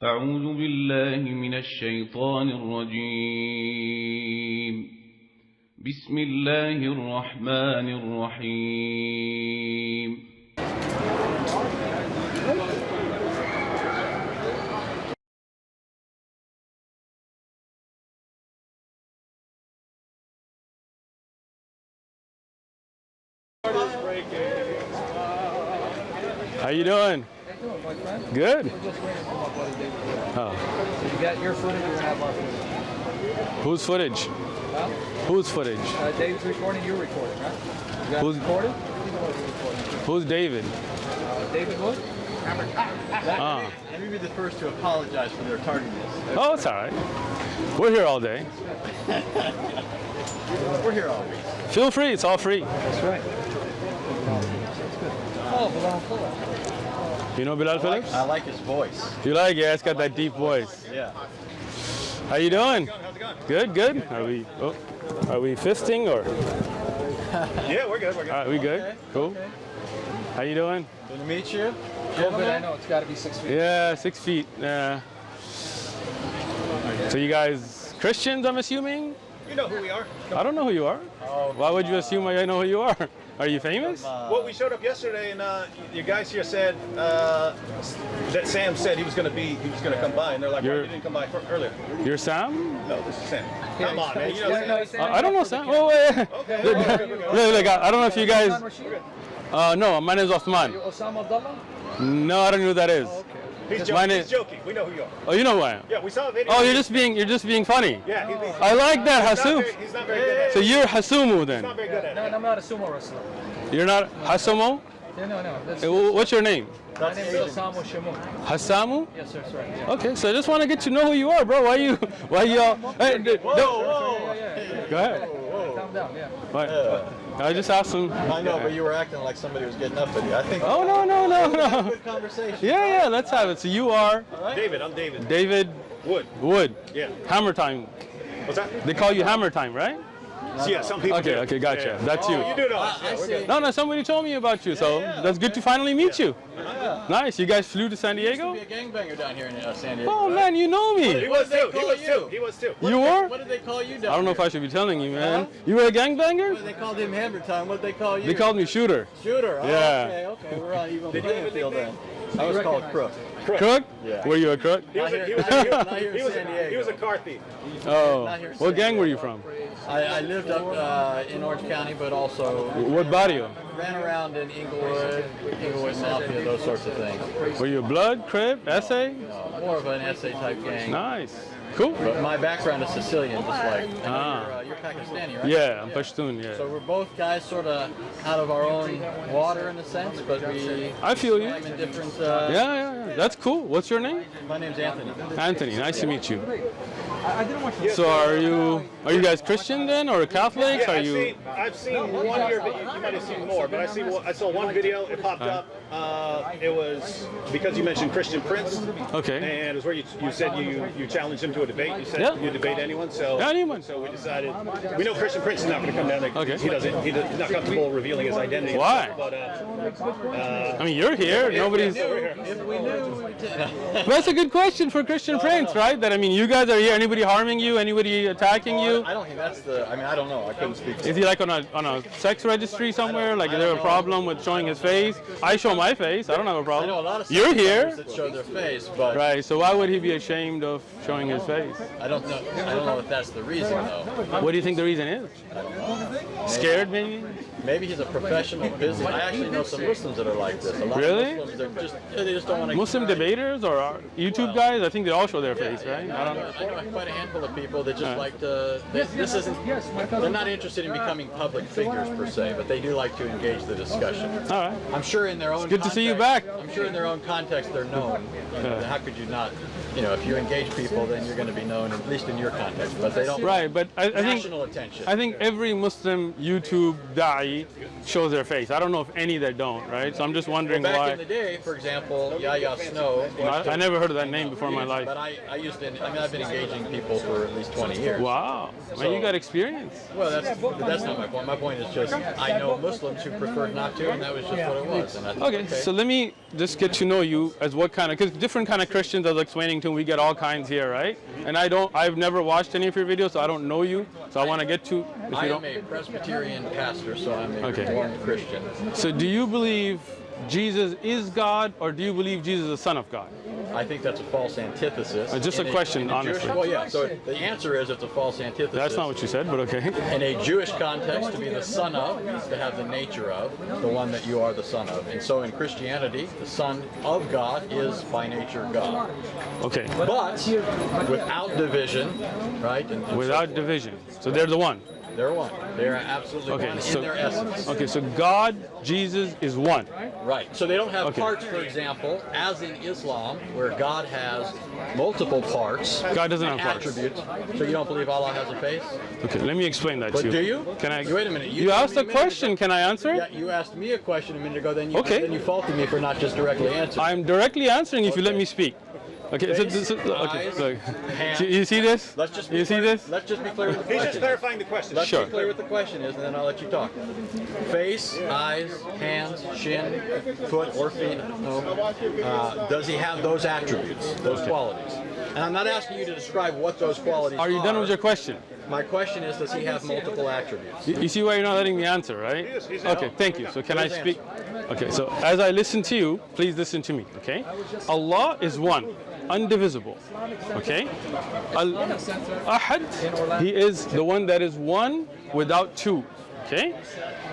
أعوذ بالله من الشيطان الرجيم. بسم الله الرحمن الرحيم. How you doing? Good. Oh. So you got your footage, we're gonna have our footage. Whose footage? Huh? Whose footage? David's recording, you're recording, right? You got Who's recorded? Who's David? David Wood? Let me be the first to apologize for their tardiness. Oh, it's all right. We're here all day. We're here all week. Feel free. It's all free. That's right. Oh, Bilal Phillips. You know Bilal Phillips? I like his voice. You like it? Yeah, it's got that deep voice. Yeah. How you doing? How's it going? Good, good. Are we fisting or? Yeah, we're good. We're good. All right, we good? Okay. Cool. Okay. How you doing? Good to meet you. But I know it's got to be 6 feet. Yeah, 6 feet. Yeah. So you guys Christians, I'm assuming? You know who we are. I don't know who you are. Oh, Why would you assume I know who you are? Are you famous? Well, we showed up yesterday, and you guys here said that Sam said he was going to come by, and they're like, "Why you didn't come by earlier?" You're Sam? No, this is Sam. Come on, man. You know Sam. I don't know Sam. Oh, wait. Okay. Look, I don't know if you guys. No, my name is Uthman. Osama Abdullah? No, I don't know who that is. He's My joking. name- He's joking. We know who you are. Oh, you know who I am. Yeah, we saw a video. Oh, you're just being funny. Yeah, he's being. I like that, He's not Hasum. he's not very good at it. So you're Hasumu He's then. not very good at No, it. I'm not a sumo wrestler. You're not Hasumo? Yeah, no. That's, What's your name? my name is Osama Shamoun. Hasamu? Yes, sir, that's right. Yeah. Okay, so I just want to get to know who you are, bro. Why you all? Hey, Whoa, Go ahead. Calm down, yeah. What? I just asked him. I know, but you were acting like somebody was getting up at you. I think. Oh no. Good conversation. Yeah, let's have it. So you are David, I'm David. David Wood. Yeah. Hammer Time. What's that? They call you Hammer Time, right? Yeah, some people do. Okay, gotcha. Yeah. That's you. You do know us. Yeah, we're good. No, somebody told me about you, so that's good to finally meet you. Nice. You guys flew to San Diego? Be a gangbanger down here in San Diego. Oh man, you know He me. was did too. they He call was you? too. He was too. You were? What did they call you down I don't know if here? I should be telling you, man. Huh? You were a gangbanger? They called him Hammer Time. What did they call you? They called me Shooter. Shooter. Oh, Yeah. Okay. We're on even playing field then. I was called Crook. Crook? Yeah. Were you a crook? He was a car thief. Oh. Not here in What San gang were Diego. you from? I lived up in Orange County, but also What barrio? ran around in Inglewood Mafia, those sorts of things. Were you a blood, crib, essay? More of an essay type gang. Nice. Cool. But my background is Sicilian, just like. I know Ah. you're Pakistani, right? Yeah, I'm Pashtun, So yeah. we're both guys sort of out of our own water in a sense, but we I feel you. swam in different. Yeah. That's cool. What's your name? My name's Anthony. Anthony. Nice to meet you. I didn't want you So are you guys Christian then, or Catholics? Yeah, Are you? I've seen one of your videos. You might have seen more, but I saw one video. It popped up. It was because you mentioned Christian Prince, Okay. and it was where you said you challenged him to a debate. You said Yeah. you debate anyone. So Anyone. So we decided we know Christian Prince is not going to come down. Okay. He's not comfortable revealing his identity. Why? But I mean, you're here. Nobody's. If we knew. That's a good question for Christian Prince, right? That I mean, you guys are here. Anybody harming you? Anybody attacking you? I don't think that's the. I mean, I don't know. I couldn't speak. Is he like on a sex registry somewhere? Like, is there a problem with showing his face? I show my face. I don't have a I problem. know a lot of You're here, that show their face, but right? So why would he be ashamed of showing his face? I don't know. I don't know if that's the reason though. What do you think the reason is? Scared, maybe? Maybe he's a professional business. I actually know some Muslims that are like this. A lot Really? of Muslims, they just don't want to. Muslim debaters or YouTube guys? I think they all show their face, right? I don't know. I know quite a handful of people that just like to. This isn't. They're not interested in becoming public figures per se, but they do like to engage the discussion. All right. I'm sure in their own. Good to see you context- back. I'm sure in their own context they're known. You know, how could you not? You know, if you engage people, then you're going to be known, at least in your context. But they don't. Right, but I think National attention. every Muslim YouTube da'i everybody shows their face. I don't know of any that don't, right? So I'm just wondering Back why. in the day, for example, Yahya Snow. I never heard of that name before in my life. But I used to. I mean, I've been engaging people for at least 20 years. Wow, man, you got experience. Well, that's not my point. My point is just I know Muslims who preferred not to, and that was just what it was. And that's Okay, so let me just get to know you as what kind of, because different kind of Christians, I was explaining to them, we get all kinds here, right? And I've never watched any of your videos, so I don't know you. So I want to get to, if I you am don't. a Presbyterian pastor, so I'm a Okay. Reformed Christian. So do you believe Jesus is God, or do you believe Jesus is the Son of God? I think that's a false antithesis. Just a question, honestly. Well, yeah. So the answer is it's a false antithesis. That's not what you said, but okay. In a Jewish context, to be the son of is to have the nature of the one that you are the son of. And so in Christianity, the Son of God is by nature God. Okay, But without division, right? And so without forth. division. So they're the one. They're one. They are absolutely Okay, one so- in their essence. Okay, so God, Jesus is one. Right. So they don't have Okay. parts, for example, as in Islam, where God has multiple parts. God doesn't and have parts. attributes. So you don't believe Allah has a face? Okay, let me explain that But to you. do you? Can I? Wait a minute. You told asked me a minute ago- question. Can I answer Yeah, it? you asked me a question a minute ago. Then Okay. Then you faulted me for not just directly answering. I'm directly answering if you let Okay. me speak. Okay, Face, okay, eyes, look. hands. You see this? Let's just be You see clear. this? Let's just be clear with the He's just question. clarifying the question. Let's Sure. be clear what the question is, and then I'll let you talk. Face, eyes, hands, shin, foot, or feet. No. Does he have those attributes, those qualities? And I'm not asking you to describe what those qualities are. Are you done with your question? My question is, does he have multiple attributes? You see why you're not letting me answer, right? He's Okay, thank you. So can I Please speak? Okay, so as I listen to you, please listen to me, okay? Allah is one, indivisible, okay? Al-Ahad, He is the one that is one without two, okay?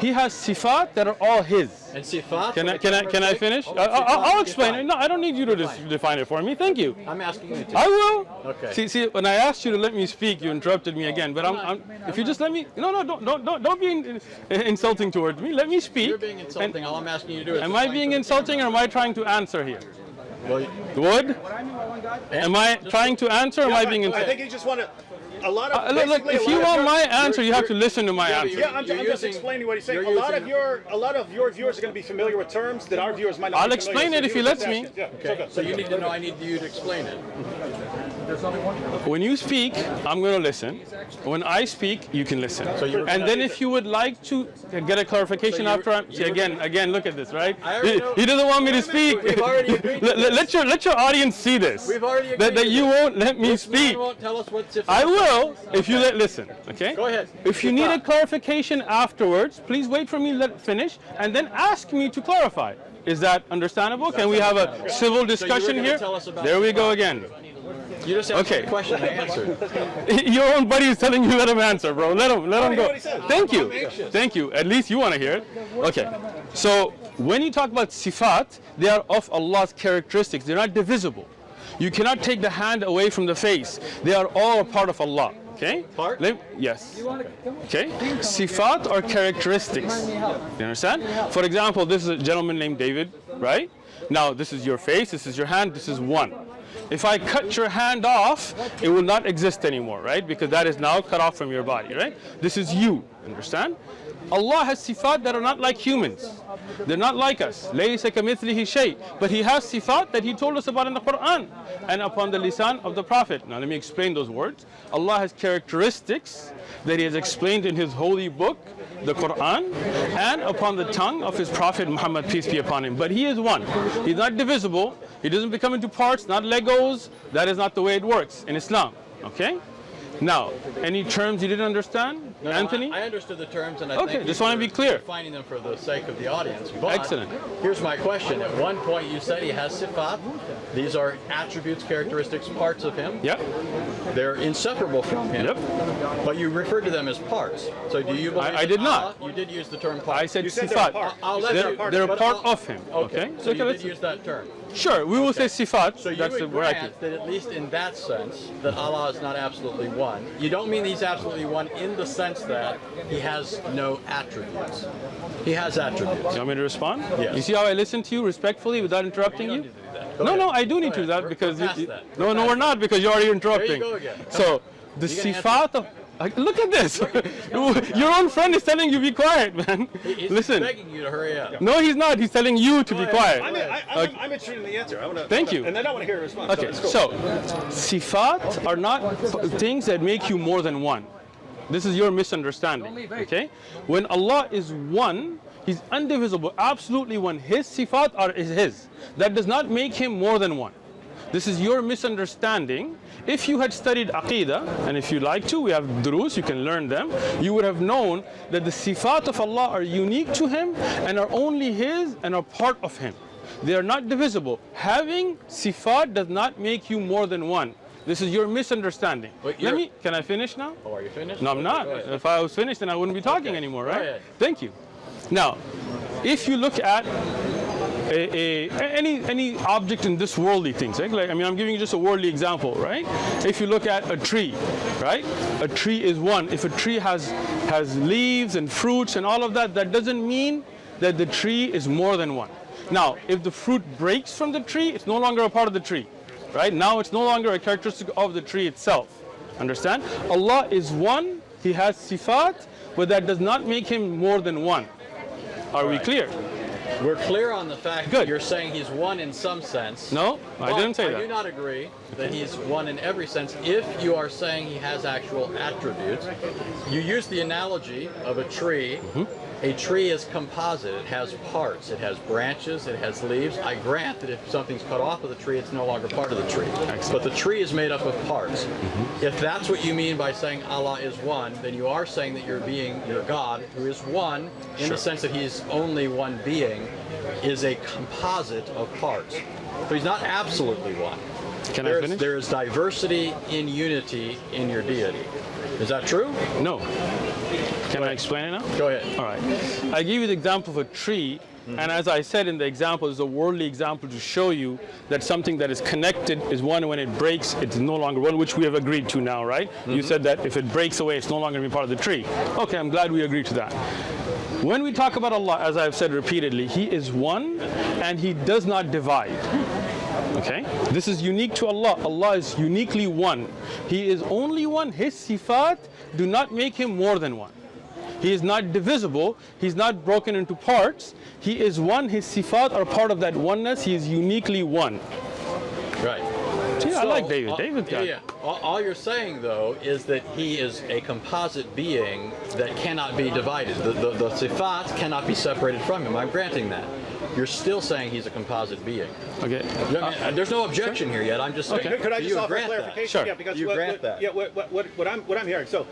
He has sifat that are all His. And sifat? Can I finish? I'll explain it. No, I don't need you to define it for me. Thank you. I'm asking you to. I will. Okay. See, when I asked you to let me speak, you interrupted me again. But if you just let me, no, don't be insulting towards me. Let me speak. You're being insulting. All I'm asking you to do is. Am I being insulting, or am I trying to answer here? Well, Would? Am I trying to answer, or am I being I insulting? think you just want to. A lot of Look, basically, if a you lot want of my your- answer, you have to listen to my Yeah, but answer. Yeah, I'm You're just using- explaining what he's saying. you're A lot of using- your viewers are going to be familiar with terms that our viewers might not. I'll be familiar explain with, it if so he was lets just me. asking. Yeah, Okay. okay. So you need to know. I need you to explain it. When you speak, I'm going to listen. When I speak, you can listen. So you're- And then if you would like to get a clarification So after I'm, you see, were- again, look at this, right? I already know- He doesn't want me to speak. We've already agreed to Let your audience see this. We've already agreed that to you this. won't let me This speak. man won't tell us what sifat. I will if you listen. Okay. Go ahead. If you need a clarification afterwards, please wait for me to let finish and then ask me to clarify. Is that understandable? Can we have a civil discussion gonna here? tell us about There we go sifat. again. You just asked Okay. me a question. I answered. Your own buddy is telling you let him answer, bro. Let him hear go. what he says. Thank you. I'm anxious. Thank you. At least you want to hear it. Okay. So when you talk about sifat, they are of Allah's characteristics. They're not divisible. You cannot take the hand away from the face. They are all a part of Allah. Okay? Part? Yes. Okay? Sifat are characteristics. You understand? For example, this is a gentleman named David, right? Now, this is your face, this is your hand, this is one. If I cut your hand off, it will not exist anymore, right? Because that is now cut off from your body, right? This is you, understand? Allah has sifat that are not like humans. They're not like us. لَيْسَ كَمِثْلِهِ شَيْءٍ. But He has sifat that He told us about in the Quran and upon the lisan of the Prophet. Now let me explain those words. Allah has characteristics that He has explained in His holy book, the Quran, and upon the tongue of His Prophet Muhammad, peace be upon him. But He is one. He's not divisible. He doesn't become into parts, not Legos. That is not the way it works in Islam. Okay? Now, any terms you didn't understand, No, Anthony? I understood the terms, and I Okay, think just wanna be clear. Finding them for the sake of the audience. But Excellent. Here's my question. At one point, you said he has sifat. These are attributes, characteristics, parts of him. Yep. They're inseparable from him. Yep. But you referred to them as parts. So do you believe? I that did not. Allah, you did use the term part. I said You said they're a sifat. part. I'll let They're, you- they're a but part I'll- of Him. Okay. So you let's- did use that term. Sure, we will say sifat. So you That's would the right. grant that at least in that sense, that Allah is not absolutely one. You don't mean He's absolutely one in the sense that He has no attributes. He has attributes. You want me to respond? Yes. You see how I listen to you respectfully without interrupting you? Go No, ahead. no, I do need Go to do ahead. that because We're past that. no, we're not because you're already interrupting. There you go again. So the You gonna sifat of Look at this. Your own friend is telling you be quiet, man. He's Listen. begging you to hurry up. No, he's not. He's telling you to be quiet. I'm interested in the answer. Thank you. And then I want to hear a response. Okay, so sifat are not things that make you more than one. This is your misunderstanding. Okay? When Allah is one, He's indivisible, absolutely one. His sifat is His. That does not make Him more than one. This is your misunderstanding. If you had studied Aqidah, and if you like to, we have durus, you can learn them, you would have known that the sifat of Allah are unique to Him and are only His and are part of Him. They are not divisible. Having sifat does not make you more than one. This is your misunderstanding. Can I finish now? Oh, are you finished? No, I'm not. If I was finished, then I wouldn't be talking anymore, right? Go ahead. Thank you. Now, if you look at any object in this worldly things, right? Like, I mean, I'm giving you just a worldly example, right? If you look at a tree, right? A tree is one. If a tree has leaves and fruits and all of that, that doesn't mean that the tree is more than one. Now, if the fruit breaks from the tree, it's no longer a part of the tree, right? Now it's no longer a characteristic of the tree itself. Understand? Allah is one. He has sifat, but that does not make Him more than one. Are we clear? We're clear on the fact that you're saying He's one in some sense. No, I didn't say that. I do not agree that He's one in every sense if you are saying He has actual attributes. You use the analogy of a tree. A tree is composite. It has parts. It has branches. It has leaves. I grant that if something's cut off of the tree, it's no longer part of the tree. Excellent. But the tree is made up of parts. If that's what you mean by saying Allah is one, then you are saying that your God, who is one, in the sense that He's only one being, is a composite of parts. So He's not absolutely one. Can I finish? There is diversity in unity in your deity. Is that true? No. Can I explain it now? Go ahead. All right. I gave you the example of a tree, and as I said in the example, it's a worldly example to show you that something that is connected is one, and when it breaks, it's no longer one, which we have agreed to now, right? You said that if it breaks away, it's no longer going to be part of the tree. Okay, I'm glad we agreed to that. When we talk about Allah, as I've said repeatedly, He is one, and He does not divide. Okay? This is unique to Allah. Allah is uniquely one. He is only one. His sifat do not make Him more than one. He is not divisible. He's not broken into parts. He is one. His sifat are part of that oneness. He is uniquely one. Right. See, I like David. David got yeah. All you're saying, though, is that He is a composite being that cannot be divided. The sifat cannot be separated from Him. I'm granting that. You're still saying He's a composite being. Okay. There's no objection here yet. I'm just saying. Could I just you offer grant clarification? Sure. Yeah, because you grant that. Yeah, what I'm hearing. So,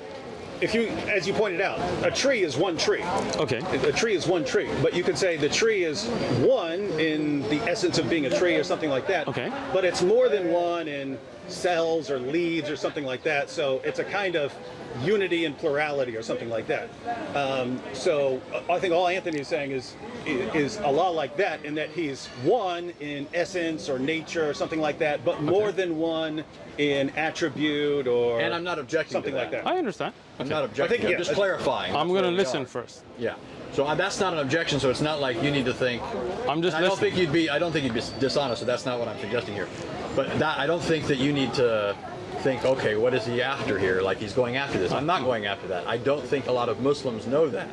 if you, as you pointed out, a tree is one tree. Okay. A tree is one tree, but you could say the tree is one in the essence of being a tree or something like that. Okay. But it's more than one in cells or leaves or something like that. So it's a kind of unity and plurality or something like that. So I think all Anthony is saying is Allah like that, in that He's one in essence or nature or something like that, but more than one in attribute or And I'm not objecting something to like that. I understand. I'm not objecting. I'm just clarifying. I'm going to listen first. Yeah. So that's not an objection. So it's not like you need to think. I'm just I don't listening. think I don't think you'd be dishonest. So that's not what I'm suggesting here. But I don't think that you need to think, okay, what is He after here? Like He's going after this. I'm not going after that. I don't think a lot of Muslims know that.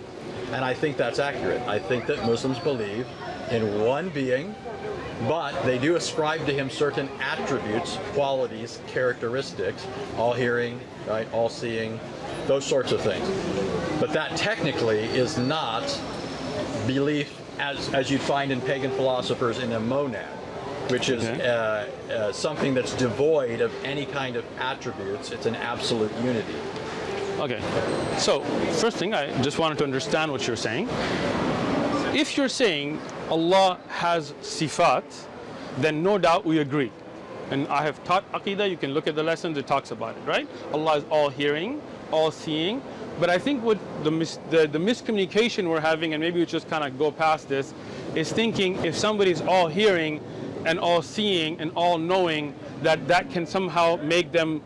And I think that's accurate. I think that Muslims believe in one being, but they do ascribe to Him certain attributes, qualities, characteristics, all hearing, right, all seeing, those sorts of things. But that technically is not belief as you'd find in pagan philosophers in a monad, which is something that's devoid of any kind of attributes. It's an absolute unity. Okay. So, first thing, I just wanted to understand what you're saying. If you're saying Allah has sifat, then no doubt we agree. And I have taught Aqidah, you can look at the lessons, it talks about it, right? Allah is all hearing, all seeing. But I think what the miscommunication we're having, and maybe we just kind of go past this, is thinking if somebody's all hearing and all seeing and all knowing, that can somehow make them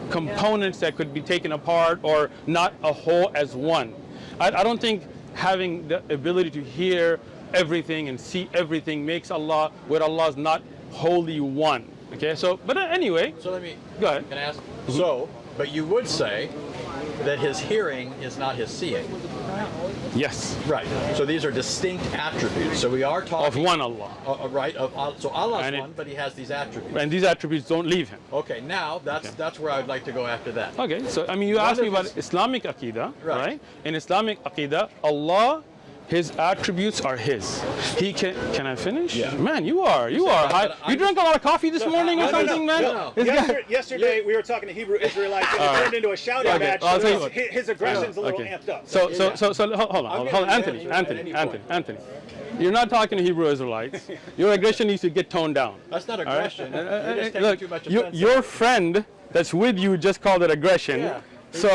components that could be taken apart or not a whole as one. I don't think having the ability to hear everything and see everything makes Allah, where Allah is not wholly one. Okay, so, but anyway. So let me, go ahead. Can I ask? So, but you would say that his hearing is not his seeing. Yes. Right. So these are distinct attributes. So we are talking Of one Allah. right. So Allah's And one, but He has these attributes. And these attributes don't leave him. Okay. Now that's where I would like to go after that. Okay, so I mean, you asked me about Islamic Aqidah, right? In Islamic Aqidah, Allah, His attributes are His. He can I finish? Yeah. Man, you are high. You drank a lot of coffee this morning or something, man? No. Yesterday we were talking to Hebrew Israelites and it turned into a shouting match. I'll tell you So what. his aggression's a little amped up. So hold on, Anthony. You're not talking to Hebrew Israelites. Your aggression needs to get toned down. That's not aggression. You're just taking Look, too much offense. your friend that's with you just called it aggression. Yeah. So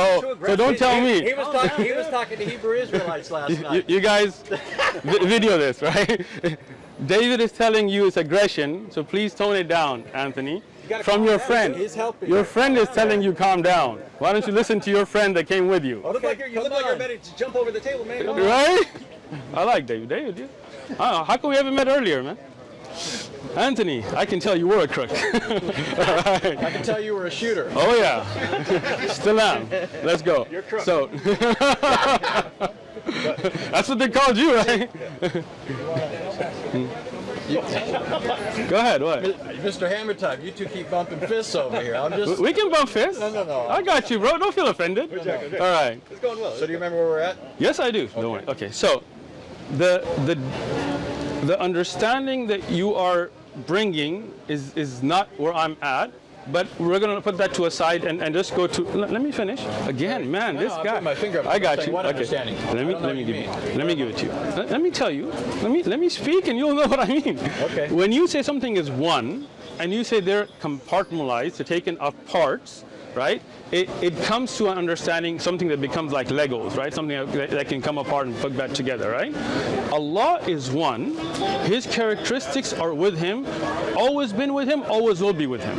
don't tell me. He was talking to Hebrew Israelites last night. You guys video this, right? David is telling you it's aggression, so please tone it down, Anthony. From your friend. He's helping. Your friend is telling you calm down. Why don't you listen to your friend that came with you? You look like you're ready to jump over the table, man. Come on. Right? I like David. David, yeah. I don't know. How come we haven't met earlier, man? Anthony, I can tell you were a crook. Right. I can tell you were a shooter. Oh yeah, still am. Let's go. You're crook. So that's what they called you, right? Go ahead. What? Mr. Hammer Time, you two keep bumping fists over here. I'm just. We can bump fists. No. I got you, bro. Don't feel offended. All right. It's going well. So do you remember where we're at? Yes, I do. Don't worry. Okay. So the understanding that you are bringing is not where I'm at. But we're going to put that to a side and just go to. Let me finish. Again, man, this I'm guy. putting my finger up. I got Saying you. what Okay. understanding? Let me give it to you. Let me tell you. Let me speak, and you'll know what I mean. Okay. When you say something is one, and you say they're compartmentalized, they're taken of parts, right? It comes to an understanding, something that becomes like Legos, right? Something that can come apart and put back together, right? Allah is one. His characteristics are with Him, always been with Him, always will be with Him.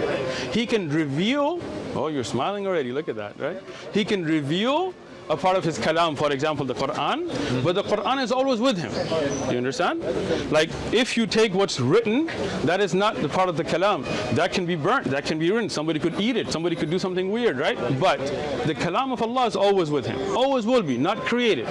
He can reveal, oh, you're smiling already, look at that, right? He can reveal a part of his kalam, for example, the Quran, but the Quran is always with him. You understand? Like, if you take what's written, that is not the part of the kalam. That can be burnt, that can be written. Somebody could eat it, somebody could do something weird, right? But the kalam of Allah is always with him. Always will be, not created.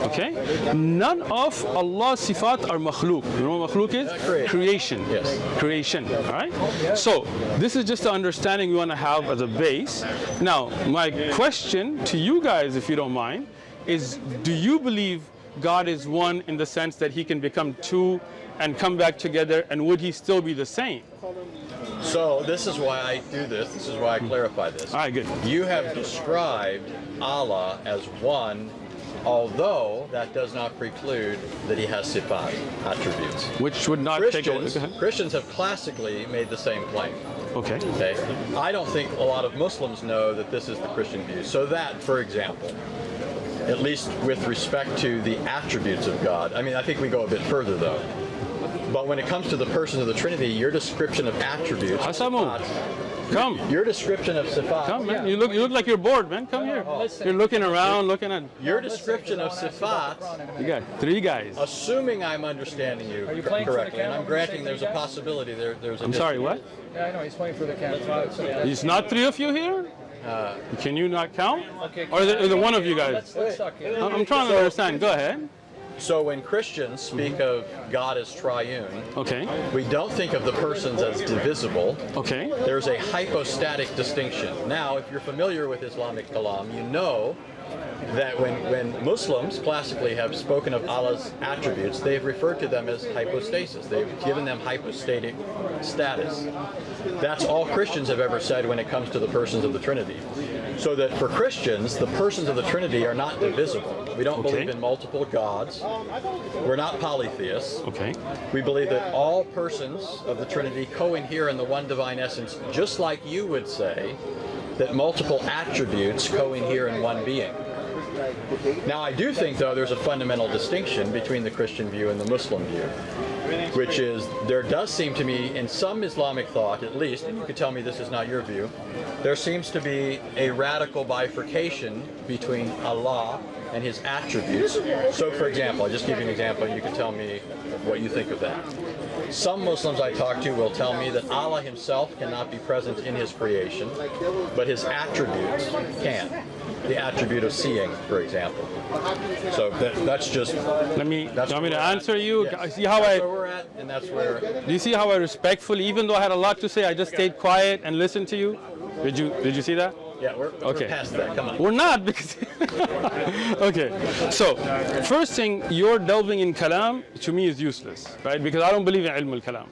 Okay? None of Allah's sifat are makhluk. You know what makhluk is? Creation. Yes. Creation. All right? So, this is just the understanding we want to have as a base. Now, my question to you guys, if you don't mind, is do you believe God is one in the sense that He can become two and come back together, and would He still be the same? So this is why I do this. This is why I clarify this. All right, good. You have described Allah as one, although that does not preclude that He has sifat, attributes. Which would not take away. Christians have classically made the same claim. Okay. Okay. I don't think a lot of Muslims know that this is the Christian view. So that, for example, at least with respect to the attributes of God, I mean, I think we go a bit further though. But when it comes to the persons of the Trinity, your description of attributes, Shamoun, come. your description of sifat, Come, man. You look like you're bored, man. Come here. You're looking around, looking at. your description of sifat, You got three guys. assuming I'm understanding you correctly, and I'm granting there's a possibility there's a I'm sorry, what? Yeah, I know, he's playing for the camera. It's not three of you here? Can you not count? Okay. Or is it one of you guys? Let's talk here. I'm trying to understand. Go ahead. So when Christians speak of God as triune, Okay. we don't think of the persons as divisible. Okay. There's a hypostatic distinction. Now, if you're familiar with Islamic kalam, you know that when Muslims classically have spoken of Allah's attributes, they've referred to them as hypostasis. They've given them hypostatic status. That's all Christians have ever said when it comes to the persons of the Trinity. So that for Christians, the persons of the Trinity are not divisible. We don't believe in multiple gods. We're not polytheists. Okay. We believe that all persons of the Trinity co-inhere in the one divine essence, just like you would say that multiple attributes co-inhere in one being. Now, I do think, though, there's a fundamental distinction between the Christian view and the Muslim view, which is there does seem to me, in some Islamic thought at least, and you could tell me this is not your view, there seems to be a radical bifurcation between Allah and His attributes. So, for example, I'll just give you an example, and you can tell me what you think of that. Some Muslims I talk to will tell me that Allah himself cannot be present in his creation, but his attributes can. The attribute of seeing, for example. So that's just. Let me. That's You want me to where we're at. answer you? Yes. See how That's where we're at, and that's where. Do you see how I respectfully, even though I had a lot to say, I just stayed quiet and listened to you? Did you see that? Yeah, we're past that. Come on. We're not because. Okay. So, first thing, your delving in kalam to me is useless, right? Because I don't believe in ilm al-kalam.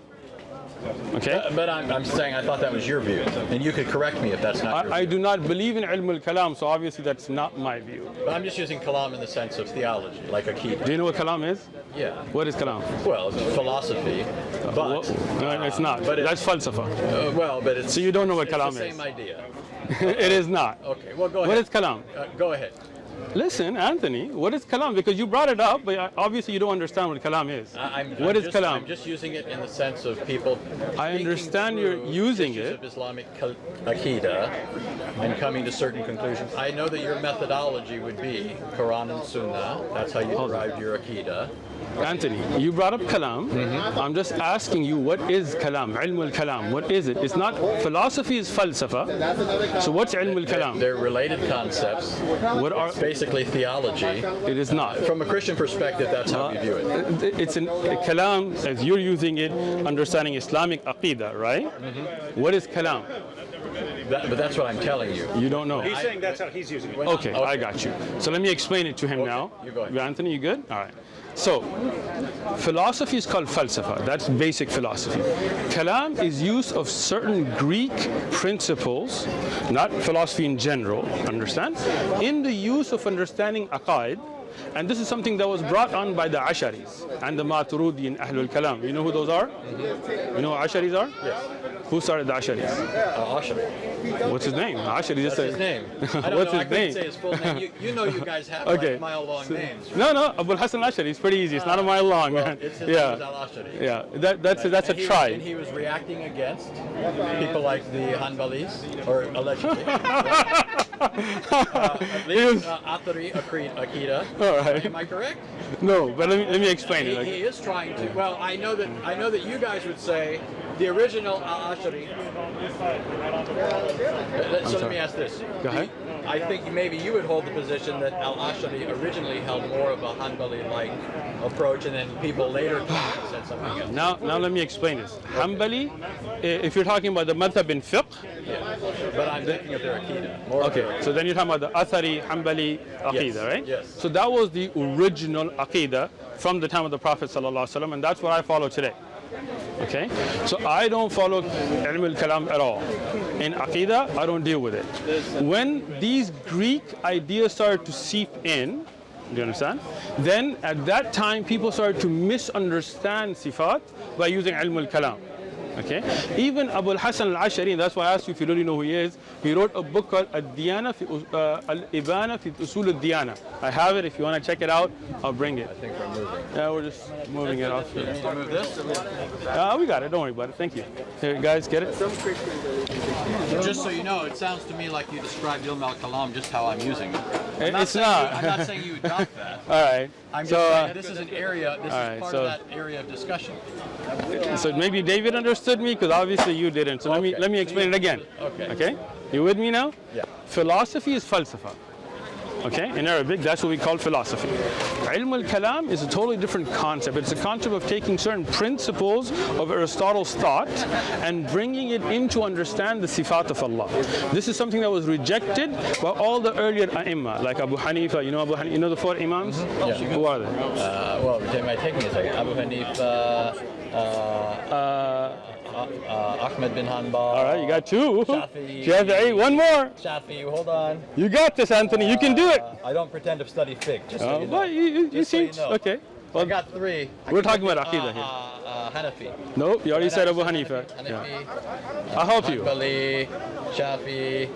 Okay. But I'm saying I thought that was your view, and you could correct me if that's not your I view. do not believe in ilm al-kalam, so obviously that's not my view. But I'm just using kalam in the sense of theology, like akid. Do you know what kalam is? Yeah. What is kalam? Well, it's philosophy, but No, it's not. but That's falsafa. but it's. So you don't know what it's kalam the is. same idea. It is not. Okay. Well, go ahead. What is kalam? Go ahead. Listen, Anthony, what is kalam? Because you brought it up, but obviously you don't understand what kalam is. What is kalam? I'm just using it in the sense of people. I thinking understand you're through using issues it. of Islamic akida and coming to certain conclusions. I know that your methodology would be Quran and Sunnah. That's how you derived your akida. Anthony, you brought up kalam. I'm just asking you, what is kalam? Ilm al-kalam. What is it? It's not, philosophy is falsafa. So what's ilm al-kalam? They're related concepts. What are, Basically theology. it is not. From a Christian perspective, that's how we view it. It's a kalam, as you're using it, understanding Islamic aqidah, right? What is kalam? But that's what I'm telling you. You don't know. He's saying that's how he's using it. Okay, I got you. So let me explain it to him now. you go ahead. Anthony, you good? All right. So, philosophy is called falsafa. That's basic philosophy. Kalam is use of certain Greek principles, not philosophy in general, understand? In the use of understanding aqaid, and this is something that was brought on by the Asharis and the Maturidi and Ahlul Kalam. You know who those are? You know who Asharis are? Yes. Who started the Asharis? Ashari. What's his name? Ashari just That's his name. I don't What's know. his I couldn't name? say his full name. You know, you guys have Okay. like mile-long names. No, Abul Hassan Ashari. It's pretty easy. It's not a mile long, Well, man. it's his Yeah. name is Al-Ashari. Yeah, that's a And he- tribe. And he was reacting against people like the Hanbalis, or allegedly. At least Athari Akida. All right. Am I correct? No, but let me explain it. He is trying to. Well, I know that you guys would say the original Al-Ashari. So let me ask this. Go ahead. I think maybe you would hold the position that Al-Ashari originally held more of a Hanbali-like approach, and then people later said something else. Now let me explain this. Hanbali, if you're talking about the madhab in fiqh, But I'm thinking of their Akida. More of their okay, so then you're talking about the Athari, Hanbali Aqidah, Yes, right? yes. So that was the original Aqidah from the time of the Prophet ﷺ, and that's what I follow today. Okay? So I don't follow ilm al-kalam at all. In Aqidah, I don't deal with it. When these Greek ideas started to seep in, do you understand? Then at that time, people started to misunderstand sifat by using ilm al-kalam. Okay? Even Abul Hassan al-Ashari, that's why I asked you if you really know who he is, he wrote a book called Al-Diyana Al-Ibana fi Usul al-Diyana. I have it. If you want to check it out, I'll bring it. I think we're moving. Yeah, we're just moving it off You here. need to move this? We got it. Don't worry about it. Thank you. Here, guys, get it? Just so you know, it sounds to me like you described Ilm al-Kalam just how I'm using it. It's not. I'm not saying you adopt that. All right. I'm just So, saying this is an area, this all right, is part so- of that area of discussion. so maybe David understood me because obviously you didn't. So Okay. let me explain it again. Okay. Okay? You with me now? Yeah. Philosophy is falsafa. Okay? In Arabic, that's what we call philosophy. Ilm al-kalam is a totally different concept. It's a concept of taking certain principles of Aristotle's thought and bringing it in to understand the sifat of Allah. This is something that was rejected by all the earlier ai*imma, like Abu Hanifa. You know Abu Hanifa? You know the four imams? Yeah. Who are they? Well, it might take me a second. Abu Hanifa, Ahmed bin Hanbal. All right, you got two. Shafi'i. Shafi'i. One more. Shafi, hold on. You got this, Anthony. You can do it. I don't pretend to study fiqh, just so you know. But you Just so seem you know. okay. I Well, got three. we're talking about Aqidah here. Hanafi. No, you already said Abu Hanifa. Hanafi, Yeah. I'll help you. Hanbali, Shafi.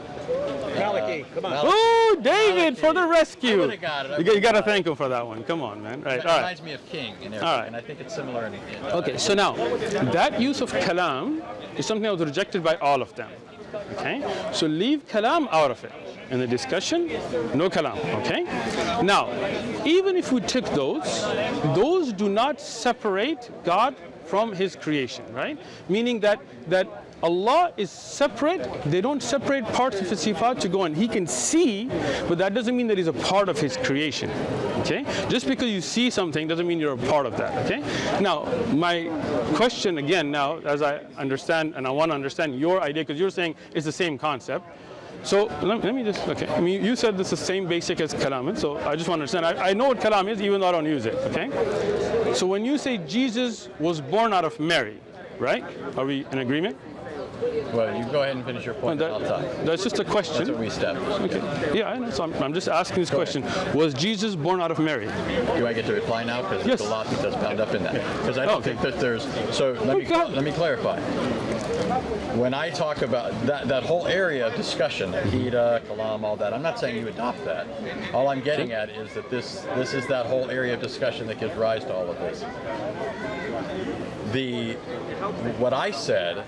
Maliki, come on. Oh, David, for the I rescue. would've got it. You got to thank him for that one. Come on, man. Right, It all right. reminds me of king in Arabic, All right. and I think it's similar in Okay, so now, that use of kalam is something that was rejected by all of them. Okay? So leave kalam out of it. In the discussion, no kalam. Okay? Now, even if we took those do not separate God from his creation, right? Meaning that Allah is separate. They don't separate parts of his sifat to go on. He can see, but that doesn't mean that he's a part of his creation. Okay? Just because you see something doesn't mean you're a part of that. Okay? Now, my question again now, as I understand, and I want to understand your idea, because you're saying it's the same concept. So let me just, okay. I mean, you said this is the same basic as kalam, so I just want to understand. I know what kalam is, even though I don't use it. Okay? So when you say Jesus was born out of Mary, right? Are we in agreement? Well, you go ahead and finish your point. I'll talk. That's just a question. That's what we established. Okay. Yeah, I know. So I'm just asking this question. Was Jesus born out of Mary? Do I get to reply now? Because Yes. there's a lot that's bound up in that. Because I don't think that there's. So let me clarify. When I talk about that whole area of discussion, Akida, Kalam, all that, I'm not saying you adopt that. All I'm getting at is that this is that whole area of discussion that gives rise to all of this. What I said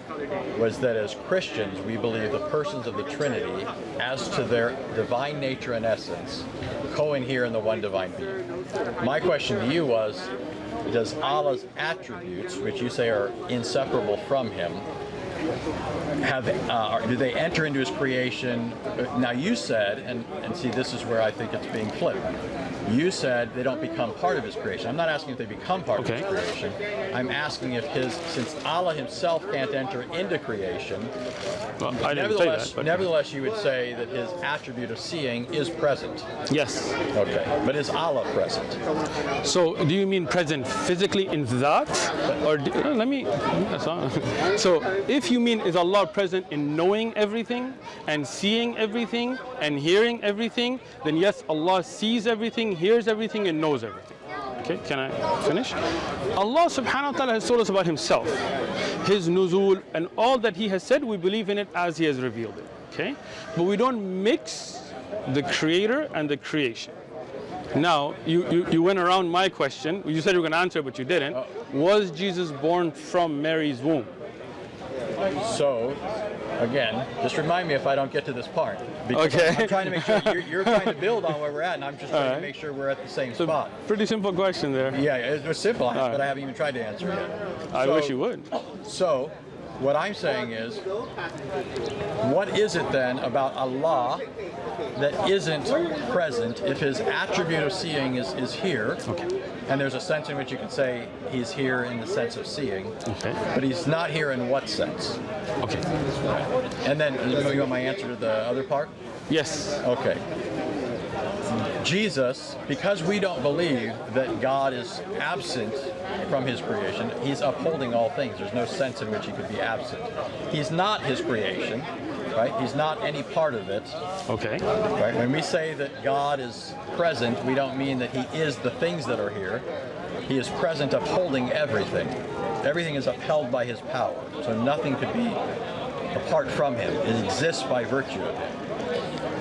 was that as Christians, we believe the persons of the Trinity, as to their divine nature and essence, co-inhere in the one divine being. My question to you was, does Allah's attributes, which you say are inseparable from him, do they enter into his creation? Now you said, and see, this is where I think it's being flipped. You said they don't become part of his creation. I'm not asking if they become part of his creation. I'm asking if since Allah himself can't enter into creation, well, I didn't say that, nevertheless you would say that his attribute of seeing is present. Yes. Okay, but is Allah present? So do you mean present physically in that? Or so if you mean is Allah present in knowing everything and seeing everything and hearing everything, then yes, Allah sees everything, hears everything, and knows everything. Okay, can I finish? Allah subhanahu wa ta'ala has told us about himself, his nuzul, and all that he has said, we believe in it as he has revealed it. Okay? But we don't mix the creator and the creation. Now, you went around my question. You said you were going to answer, but you didn't. Was Jesus born from Mary's womb? So, again, just remind me if I don't get to this part. Because Okay. I'm trying to make sure you're trying to build on where we're at, and I'm just trying to make sure we're at the same spot. Pretty simple question there. Yeah, it was simple, but I haven't even tried to answer it yet. I wish you would. So, what I'm saying is, what is it then about Allah that isn't present if his attribute of seeing is here? Okay. And there's a sense in which you could say he's here in the sense of seeing, Okay. but he's not here in what sense? Okay. And then, you want my answer to the other part? Yes. Okay. Jesus, because we don't believe that God is absent from his creation, he's upholding all things. There's no sense in which he could be absent. He's not his creation, right? He's not any part of it. Okay. Right? When we say that God is present, we don't mean that he is the things that are here. He is present upholding everything. Everything is upheld by his power. So nothing could be apart from him. It exists by virtue of him.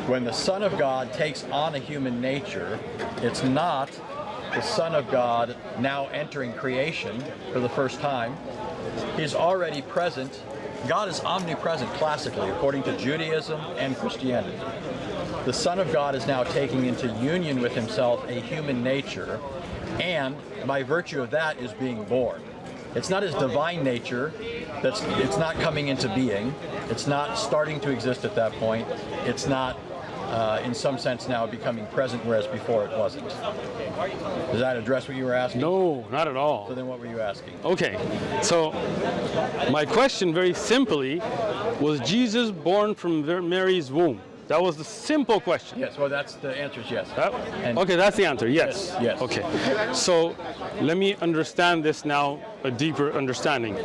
When the Son of God takes on a human nature, it's not the Son of God now entering creation for the first time. He's already present. God is omnipresent classically, according to Judaism and Christianity. The Son of God is now taking into union with himself a human nature, and by virtue of that is being born. It's not his divine nature it's not coming into being. It's not starting to exist at that point. It's not in some sense now becoming present, whereas before it wasn't. Does that address what you were asking? No, not at all. So then what were you asking? Okay, so my question very simply, was Jesus born from Mary's womb? That was the simple question. Yes, well that's the answer is yes. Okay, that's the answer, yes. Yes. Okay, so let me understand this now, a deeper understanding.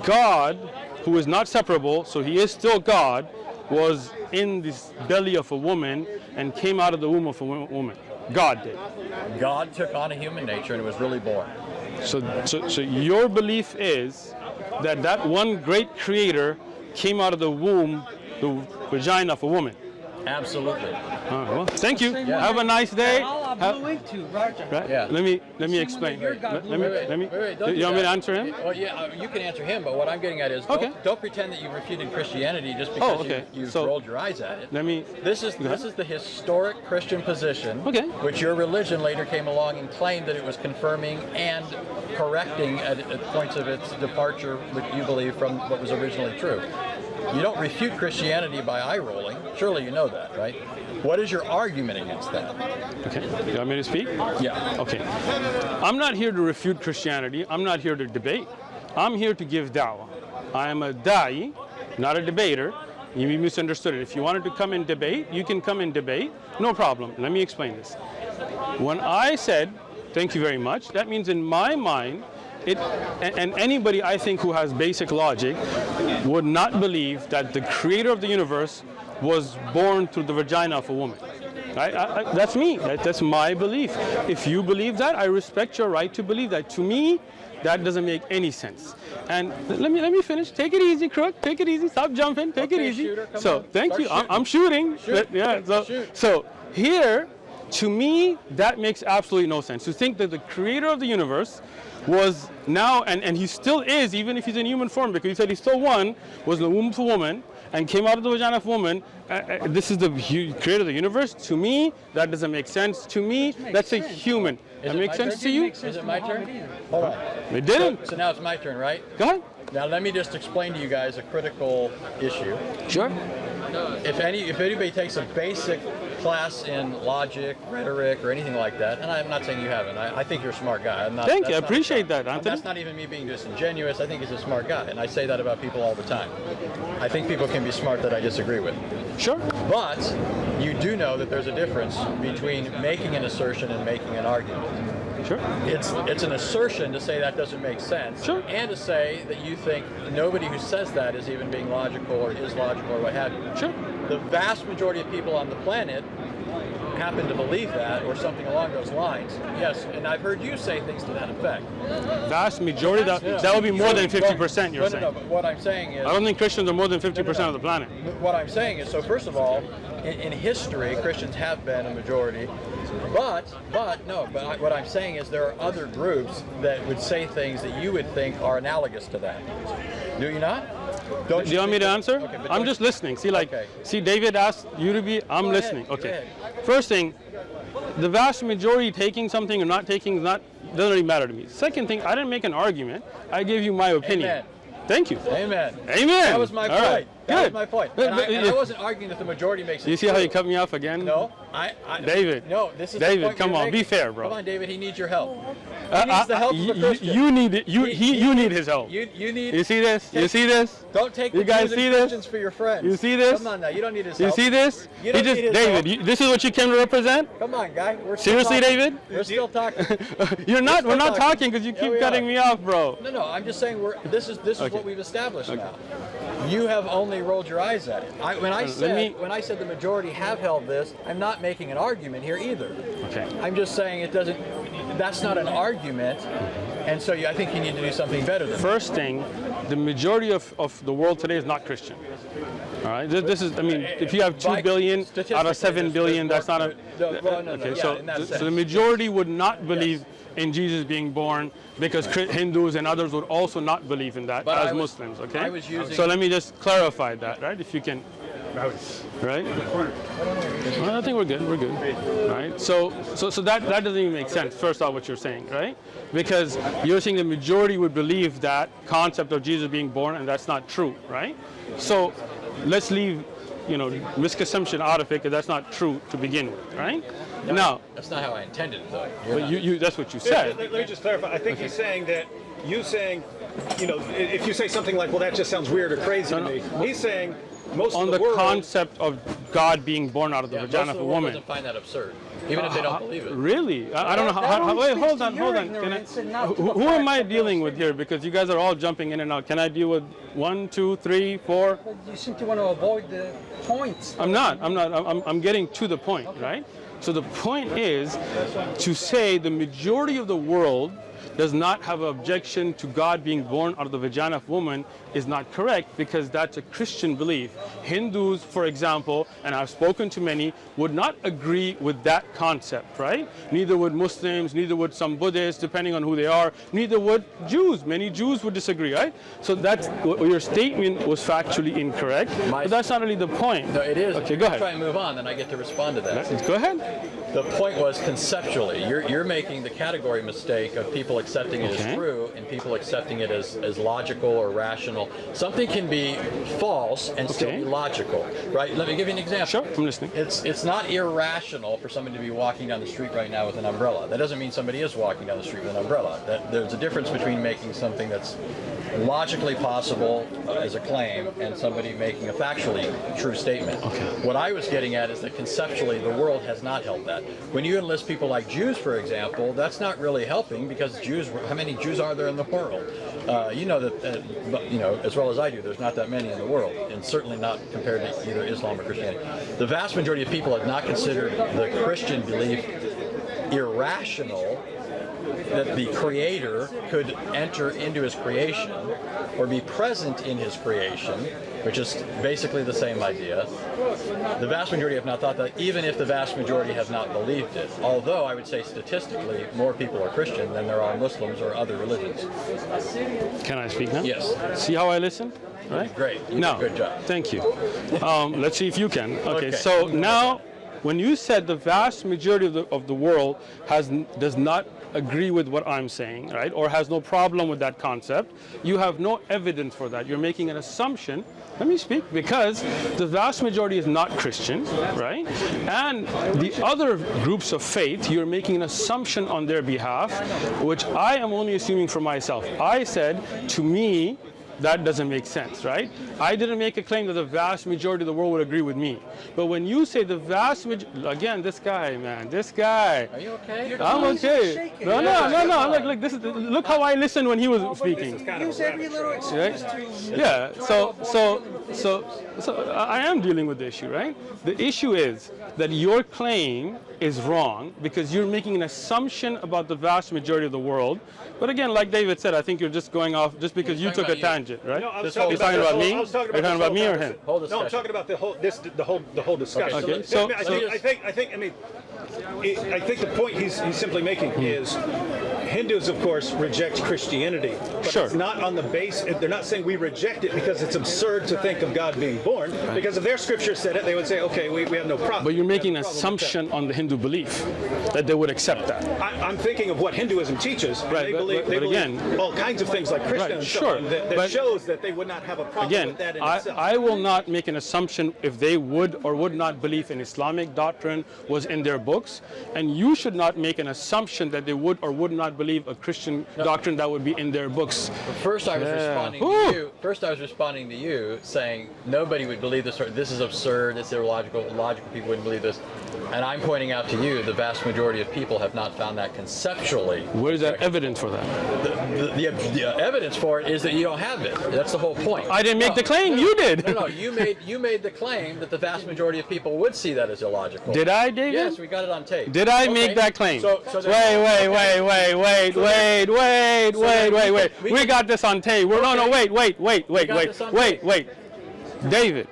God, who is not separable, so he is still God, was in this belly of a woman and came out of the womb of a woman. God did. God took on a human nature and it was really born. So your belief is that one great creator came out of the womb, the vagina of a woman. Absolutely. All right, well, thank you. Have a nice day. Allah Have- blew into, Roger. Right? Yeah. Let me explain. your God Let me. Wait, don't do You want me to that. answer him? Well, yeah, you can answer him, but what I'm getting at is Okay. don't pretend that you refuted Christianity just because okay. you've So- rolled your eyes at it. Let me. This is the historic Christian position, Okay. which your religion later came along and claimed that it was confirming and correcting at points of its departure, which you believe from what was originally true. You don't refute Christianity by eye rolling. Surely you know that, right? What is your argument against that? Okay. You want me to speak? Yeah. Okay. I'm not here to refute Christianity. I'm not here to debate. I'm here to give da'wah. I am a da'i, not a debater. You misunderstood it. If you wanted to come and debate, you can come and debate. No problem. Let me explain this. When I said, thank you very much, that means in my mind, and anybody I think who has basic logic would not believe that the creator of the universe was born through the vagina of a woman. That's me. That's my belief. If you believe that, I respect your right to believe that. To me, that doesn't make any sense. And let me finish. Take it easy, Crook. Take it easy. Stop jumping. Take it Okay, easy. shooter, come So on. thank Start you. shooting. I'm shooting. Shoot. Yeah. Shoot. So here, to me, that makes absolutely no sense. To think that the creator of the universe was now, and he still is, even if he's in human form, because he said he still one, was in the womb of a woman, and came out of the vagina of a woman. This is the creator of the universe. To me, that doesn't make sense. To me, that's a human. That makes sense to you? Is it my turn? Hold on. It didn't. So now it's my turn, right? Go ahead. Now let me just explain to you guys a critical issue. Sure. If anybody takes a basic class in logic, rhetoric, or anything like that, and I'm not saying you haven't. I think you're a smart guy. I'm not. Thank you. I that's not- appreciate that, and Anthony. That's not even me being disingenuous. I think he's a smart guy, and I say that about people all the time. I think people can be smart that I disagree with. Sure. But you do know that there's a difference between making an assertion and making an argument. Sure. It's an assertion to say that doesn't make sense, Sure. and to say that you think nobody who says that is even being logical or is logical or what have you. Sure. The vast majority of people on the planet happen to believe that or something along those lines. Yes, and I've heard you say things to that effect. Vast majority, that would be more than 50%, you're saying. No, but what I'm saying is... I don't think Christians are more than 50% of the planet. What I'm saying is, so first of all, in history, Christians have been a majority, but what I'm saying is there are other groups that would say things that you would think are analogous to that. Do you not? Do you want me to answer? Okay, but I'm don't- just listening. See, Okay. see, David asked you to be, I'm Go listening. ahead, go Okay. ahead. First thing, the vast majority taking something or not taking doesn't really matter to me. Second thing, I didn't make an argument. I gave you my opinion. Amen. Thank you. Amen. Amen. That was my All point. right. That was Good. my point. But- And but- I wasn't arguing that the majority makes it You see how true. you cut me off again? No, David. No, this is David, the point come you're on, be making. fair, bro. Come on, David. He needs your help. He needs the help of a Christian. You need it. You need his help. You need. You see this? You see this? Don't take You the guys Jews see and this? Christians for your friends. You see this? Come on now. You don't need his You help. see this? You don't need his David, help. this is what you came to represent? Come on, guy. We're still Seriously, talking. David? We're still talking. We're not still talking talking. because you Yeah, keep we cutting are. me off, bro. No. I'm just saying this is Okay. what we've established now. You have only rolled your eyes at it. When I said the majority have held this, I'm not making an argument here either. Okay. I'm just saying that's not an argument, and so I think you need to do something better than that. First thing, the majority of the world today is not Christian. All right. This is. I mean, if you have 2 billion out of 7 billion, that's not a. Okay. So the majority would not believe in Jesus being born because Hindus and others would also not believe in that But as Muslims. Okay. I was using- So let me just clarify that, right? If you can. Right? Well, I think we're good. We're good. Right? So that doesn't even make sense. First off, what you're saying, right? Because you're saying the majority would believe that concept of Jesus being born, and that's not true, right? So let's leave, misconception out of it, because that's not true to begin with, right? Now, That's not how I intended it, though. but that's what you said. Let me just clarify. I think he's saying that if you say something like, well, that just sounds weird or crazy to me, he's saying most On of the the world. concept of God being born out of the Most vagina of of the a world woman. doesn't find that absurd, even if they don't believe it. Really? I don't know That how. only Wait, speaks hold to on, your hold on. ignorance and not to Who the am facts I that they're dealing with speaking. here? Because you guys are all jumping in and out. Can I deal with 1, 2, 3, 4? But you seem to want to avoid the points. I'm not. I'm getting to the point, right? So the point is to say the majority of the world does not have an objection to God being born out of the vagina of woman is not correct, because that's a Christian belief. Hindus, for example, and I've spoken to many, would not agree with that concept, right? Neither would Muslims, neither would some Buddhists, depending on who they are, neither would Jews. Many Jews would disagree, right? So that's, your statement was factually incorrect, but that's not really the point. No, it is. Okay, go ahead. Try and move on, then I get to respond to that. Go ahead. The point was conceptually, you're making the category mistake of people accepting it as true and people accepting it as logical or rational. Something can be false and still be logical, right? Let me give you an example. Sure, I'm listening. It's not irrational for somebody to be walking down the street right now with an umbrella. That doesn't mean somebody is walking down the street with an umbrella. There's a difference between making something that's logically possible as a claim and somebody making a factually true statement. What I was getting at is that conceptually the world has not held that. When you enlist people like Jews, for example, that's not really helping, because Jews, how many Jews are there in the world? You know that, you know, as well as I do, there's not that many in the world, and certainly not compared to either Islam or Christianity. The vast majority of people have not considered the Christian belief irrational, that the Creator could enter into His creation or be present in His creation, which is basically the same idea. The vast majority have not thought that, even if the vast majority have not believed it. Although I would say statistically, more people are Christian than there are Muslims or other religions. Can I speak now? Yes. See how I listen? Right? Great. You No. did a good job. Thank you. Let's see if you can. Okay. Okay. So now, when you said the vast majority of the world does not agree with what I'm saying, right, or has no problem with that concept, you have no evidence for that. You're making an assumption. Let me speak, because the vast majority is not Christian, right? And the other groups of faith, you're making an assumption on their behalf, which I am only assuming for myself. I said, to me, that doesn't make sense, right? I didn't make a claim that the vast majority of the world would agree with me. But when you say the vast majority, again, this guy, man, this guy. Are you okay? I'm okay. No. I'm like, this is, look how I listened when he was speaking. Use every little excuse to... Yeah, so I am dealing with the issue, right? The issue is that your claim is wrong because you're making an assumption about the vast majority of the world. But again, like David said, I think you're just going off just because you took a tangent, right? No, I was You're talking about me? You're talking about me or him? No, I'm talking about the whole discussion. Okay, I think the point he's simply making is Hindus, of course, reject Christianity, but Sure. it's not on the base. They're not saying we reject it because it's absurd to think of God being born. Because if their scripture said it, they would say, okay, we have no problem. But you're making an We have no problem with that. assumption on the Hindu belief that they would accept that. I'm thinking of what Hinduism teaches. And Right, they but believe again- all kinds of things like Krishna Right, and so sure, on that but- shows that they would not have a problem Again, with that in itself. I will not make an assumption if they would or would not believe in Islamic doctrine was in their books, and you should not make an assumption that they would or would not believe a Christian doctrine that would be in their books. First, I was responding to Whew. you. First, I was responding to you, saying nobody would believe this. Or this is absurd. It's illogical. Logical people wouldn't believe this. And I'm pointing out to you, the vast majority of people have not found that conceptually. Where's that evidence for that? The evidence for it is that you don't have it. That's the whole point. I didn't make the claim, you did. No, you made the claim that the vast majority of people would see that as illogical. Did I, David? Yes, we got it on tape. Did I Okay. make that claim? So Wait. We got this on tape. No, wait. David,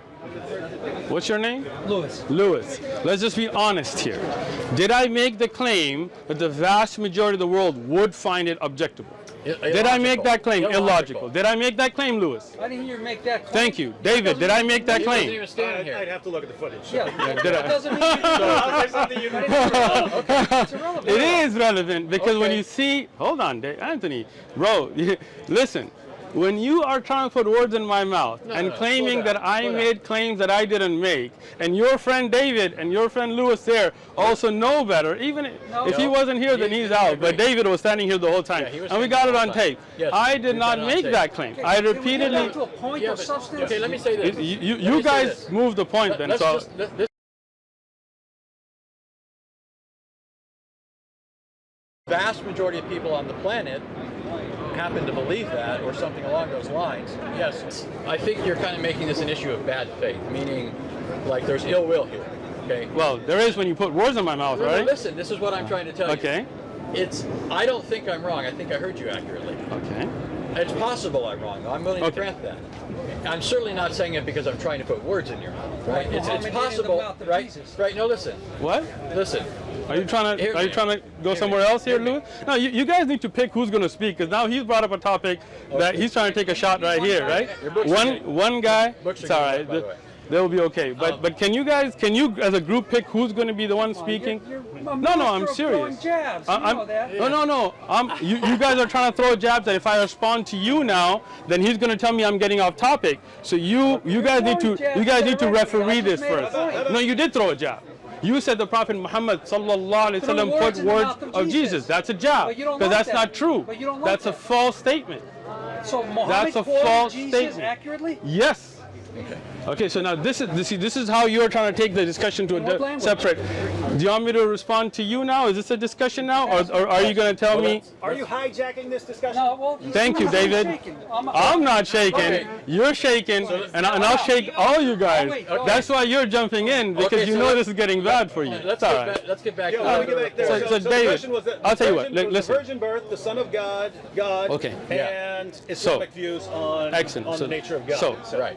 what's your name? Lewis. Let's just be honest here. Did I make the claim that the vast majority of the world would find it objectable? Did I make that claim? Illogical. Did I make that claim, Lewis? I didn't hear you make that claim. Thank you. David, did I make that He wasn't claim? even standing here. I'd have to look at the footage. Yeah, Did that I? doesn't mean you It's irrelevant. It is relevant because when you see, hold on, Anthony, bro, listen. When you are trying to put words in my mouth and claiming slow down, that I slow down. made claims that I didn't make, and your friend David and your friend Lewis there also know better, even if he wasn't here, then he's out. But David was standing here the whole time, Yeah, he was and we standing got it the on whole time. tape. Yes, I did we not got it on make tape. that claim. I Can we get repeatedly. down to a point of substance? Okay, let me say this. You Let me say guys this. moved the point then. Let's So just, this vast majority of people on the planet happen to believe that or something along those lines. Yes, I think you're kind of making this an issue of bad faith, meaning like there's ill will here. Okay. well, there is when you put words in my mouth, No, right? listen, this is what I'm trying to tell you. Okay. I don't think I'm wrong. I think I heard you accurately. Okay. It's possible I'm wrong. I'm willing to grant that. I'm certainly not saying it because I'm trying to put words in your mouth, right? It's possible, right? Right? No, listen. What? Listen. Are you trying to go somewhere else here, Louis? No, you guys need to pick who's going to speak, because now he's brought up a topic that he's trying to take a shot right here, right? One guy. It's all right. They'll be okay. But can you as a group pick who's going to be the one speaking? No, I'm serious. No. You guys are trying to throw jabs that if I respond to you now, then he's going to tell me I'm getting off topic. So you guys need to referee this first. No, you did throw a jab. You said the Prophet Muhammad sallallahu alaihi wasallam put words of Jesus. That's a jab, because that's not true. That's a false statement. So Muhammad quoted Jesus accurately? Yes. Okay, so now this is how you're trying to take the discussion to a separate. Do you want me to respond to you now? Is this a discussion now, or are you going to tell me? Are you hijacking this discussion? No, well, Thank you, David. I'm not shaking. Okay. You're shaking, and I'll shake all you guys. Okay. That's why you're jumping in, because you know this is getting bad for you. Let's get back Yeah, let me to get back there. So the David, question was that I'll tell you what, the listen. virgin birth, the Son of God, Okay. and Islamic views on Excellent. the nature of God. So, right.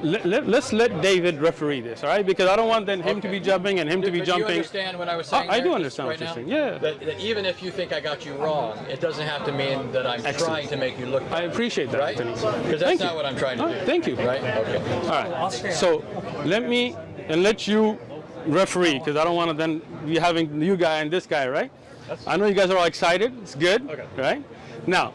Let's let David referee this, all right? Because I don't want then him to be jumping and him to be But jumping. Do you understand what I was saying? I do there understand right what you're now? saying. Yeah. That even if you think I got you wrong, it doesn't have to mean that I'm Excellent. trying to make you look I bad. appreciate that, Right? Anthony. Because that's Thank not you. what I'm trying to do. Thank you. Right? Okay. All right. So let you referee, because I don't want to then be having you guy and this guy, right? I know you guys are all excited. It's good. Okay. Right? Now,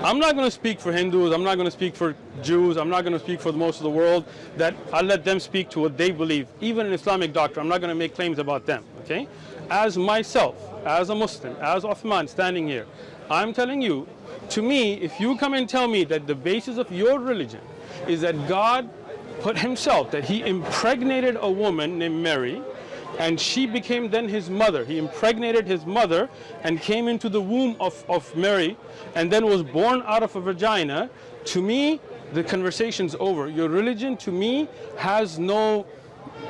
I'm not going to speak for Hindus. I'm not going to speak for Jews. I'm not going to speak for most of the world. That I'll let them speak to what they believe. Even in Islamic doctrine, I'm not going to make claims about them. Okay? As myself, as a Muslim, as Uthman standing here, I'm telling you, to me, if you come and tell me that the basis of your religion is that God put himself, that he impregnated a woman named Mary, and she became then his mother. He impregnated his mother and came into the womb of Mary and then was born out of a vagina. To me, the conversation's over. Your religion, to me, has no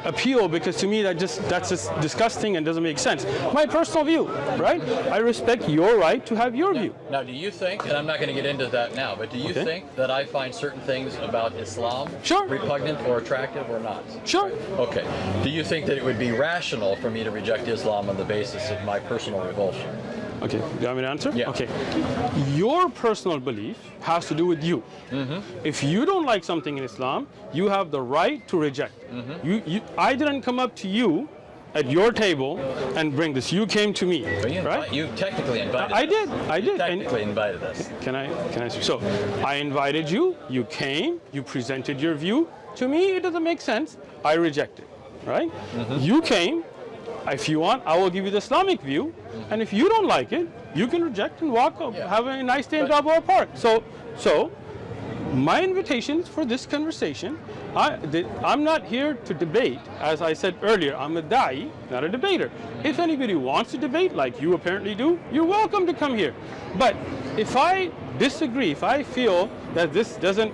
appeal, because to me that's just disgusting and doesn't make sense. My personal view, right? I respect your right to have your view. Now, do you think, and I'm not going to get into that now, but do you think that I find certain things about Islam Sure. repugnant or attractive or not? Sure. Okay. Do you think that it would be rational for me to reject Islam on the basis of my personal revulsion? Okay, do you want me to answer? Yeah. Okay. Your personal belief has to do with you. If you don't like something in Islam, you have the right to reject it. I didn't come up to you at your table and bring this. You came to me, Well, right? You technically invited I us. did. You technically invited us. Can I? So I invited you. You came. You presented your view. To me, it doesn't make sense. I reject it, right? You came. If you want, I will give you the Islamic view. And if you don't like it, you can reject and walk. Have a nice day in Balboa Park. So my invitation is for this conversation. I'm not here to debate. As I said earlier, I'm a da'i, not a debater. If anybody wants to debate, like you apparently do, you're welcome to come here. But if I disagree, if I feel that this doesn't,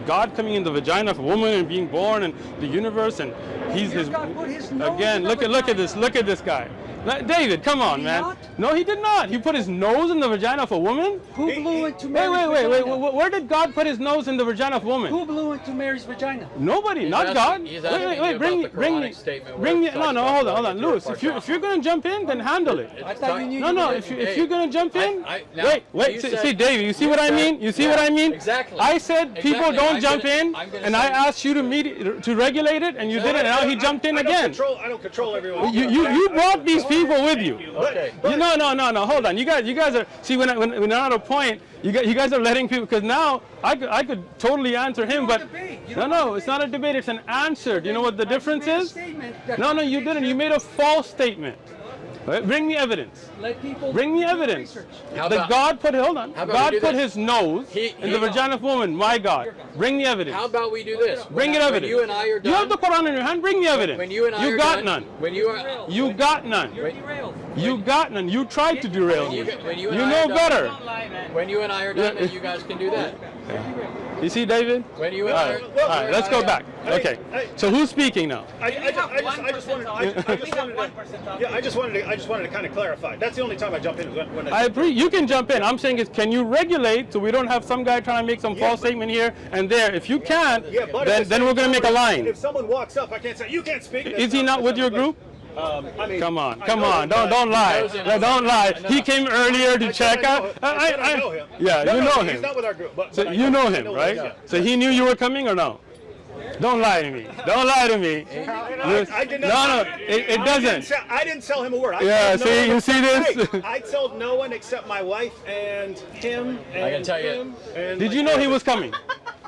God coming in the vagina of a woman and being born and the universe, and he's his, God put his nose again, in the look at this guy. David, come on, Did he man. not? No, he did not. He put his nose in the vagina of a woman? Who blew into Wait, Mary's wait. vagina? Where did God put his nose in the vagina of a woman? Who blew into Mary's vagina? Nobody, He's not asking- God. he's asking you Wait, bring about the me. Quranic statement where Bring me. it No, talks no, about hold going on, into your Lewis. If you're gonna jump in, then handle it. I thought you knew No, you no. were If gonna- you're gonna jump in, now, wait. you See, said- David, you see what I said- mean? You see what I mean? Exactly. I said people Exactly. don't I'm jump gonna- in, I'm gonna and I say- asked you to regulate it, and you did it. And now he jumped in again. I don't control everyone. You brought these people with you. Okay. No. Hold on. You guys are. See, when I'm at a point, you guys are letting people. Because now I could totally answer him, but no, it's not a debate. It's an answer. Do you know what the difference is? No, you didn't. You made a false statement. Right? Bring me evidence. Let people Bring me do evidence. research. How That about- God put. Hold on. How about God we do put this? his nose in the vagina of woman. My God. Bring me evidence. How about we do this? Bring it When evidence. you and I are done. You have the Quran in your hand. Bring me evidence. When you and I you are got done, none. When you are. You got none. You're derailed. You got none. You tried to derail me. When you and You I know are done- better. When you and I are done, then you guys can do that. You see, David? When you All right, all right, let's go back. Okay. So who's speaking now? I just wanted to kind of clarify. That's the only time I jump in. Is when I agree. You can jump in. I'm saying is, can you regulate so we don't have some guy trying to make some false statement here and there? If you can't, then we're going to make a line. If someone walks up, I can't say you can't speak. Is he not with your group? I mean, Come on. Don't lie. Don't lie. He came earlier to check out. I know him. Yeah, No, you know He's him. not with our group. But So I you know him, him, right? yeah. So he knew you were coming or no? Don't lie to me. Don't lie to me. I did not. No, it doesn't. I didn't tell him a word. Yeah, see, you see this? Hey, I told no one except my wife and him. And I can tell you. him and Did you know he was coming?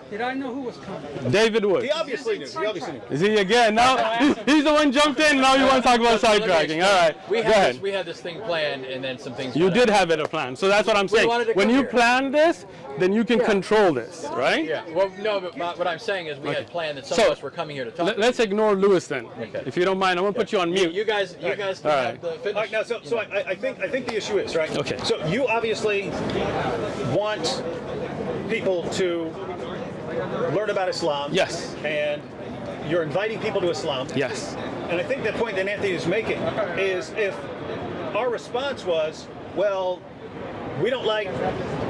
Did I know who was coming? David Wood. He obviously knew. He obviously knew. Is he again? Now he's the one jumped in. Now you want to talk about sidetracking. All right, We go ahead. had this thing planned, and then some things. You did have it a plan, so that's what I'm saying. wanted to When come you here. plan this, then you can control this, right? Yeah. Well, no, but what I'm saying is we had planned that some So, of us were coming here to talk. Let's ignore Lewis then, Okay. if you don't mind. I'm gonna put you on mute. You guys can All right. have the All finish. right, now, so I think the issue is right. Okay. So you obviously want people to learn about Islam. Yes. And you're inviting people to Islam. Yes. And I think the point that Anthony is making is if our response was, well, we don't like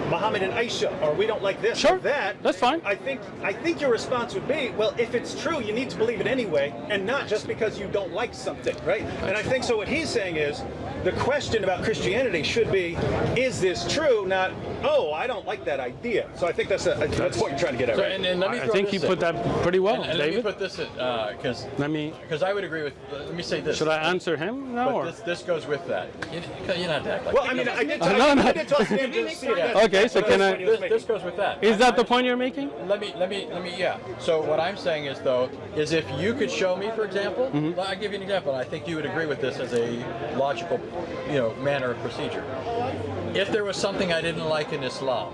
Muhammad and Aisha, or we don't like this Sure, or that. that's fine. I think your response would be, well, if it's true, you need to believe it anyway, and not just because you don't like something, right? And I think so. What he's saying is, the question about Christianity should be, is this true? Not, oh, I don't like that idea. So I think that's what you're trying to get at, So, right? and let me I throw think this you put in. that pretty well, And let me David. put this in because I would agree with. Let me say this. Should I answer him now? Or? But this goes with that. You're not act like. Well, I mean, I did talk to him to see that. Okay, so can I? This goes with that. Is that the point you're making? Let me. Yeah. So what I'm saying is though, is if you could show me, for example, I'll give you an example. I think you would agree with this as a logical, manner of procedure. If there was something I didn't like in Islam,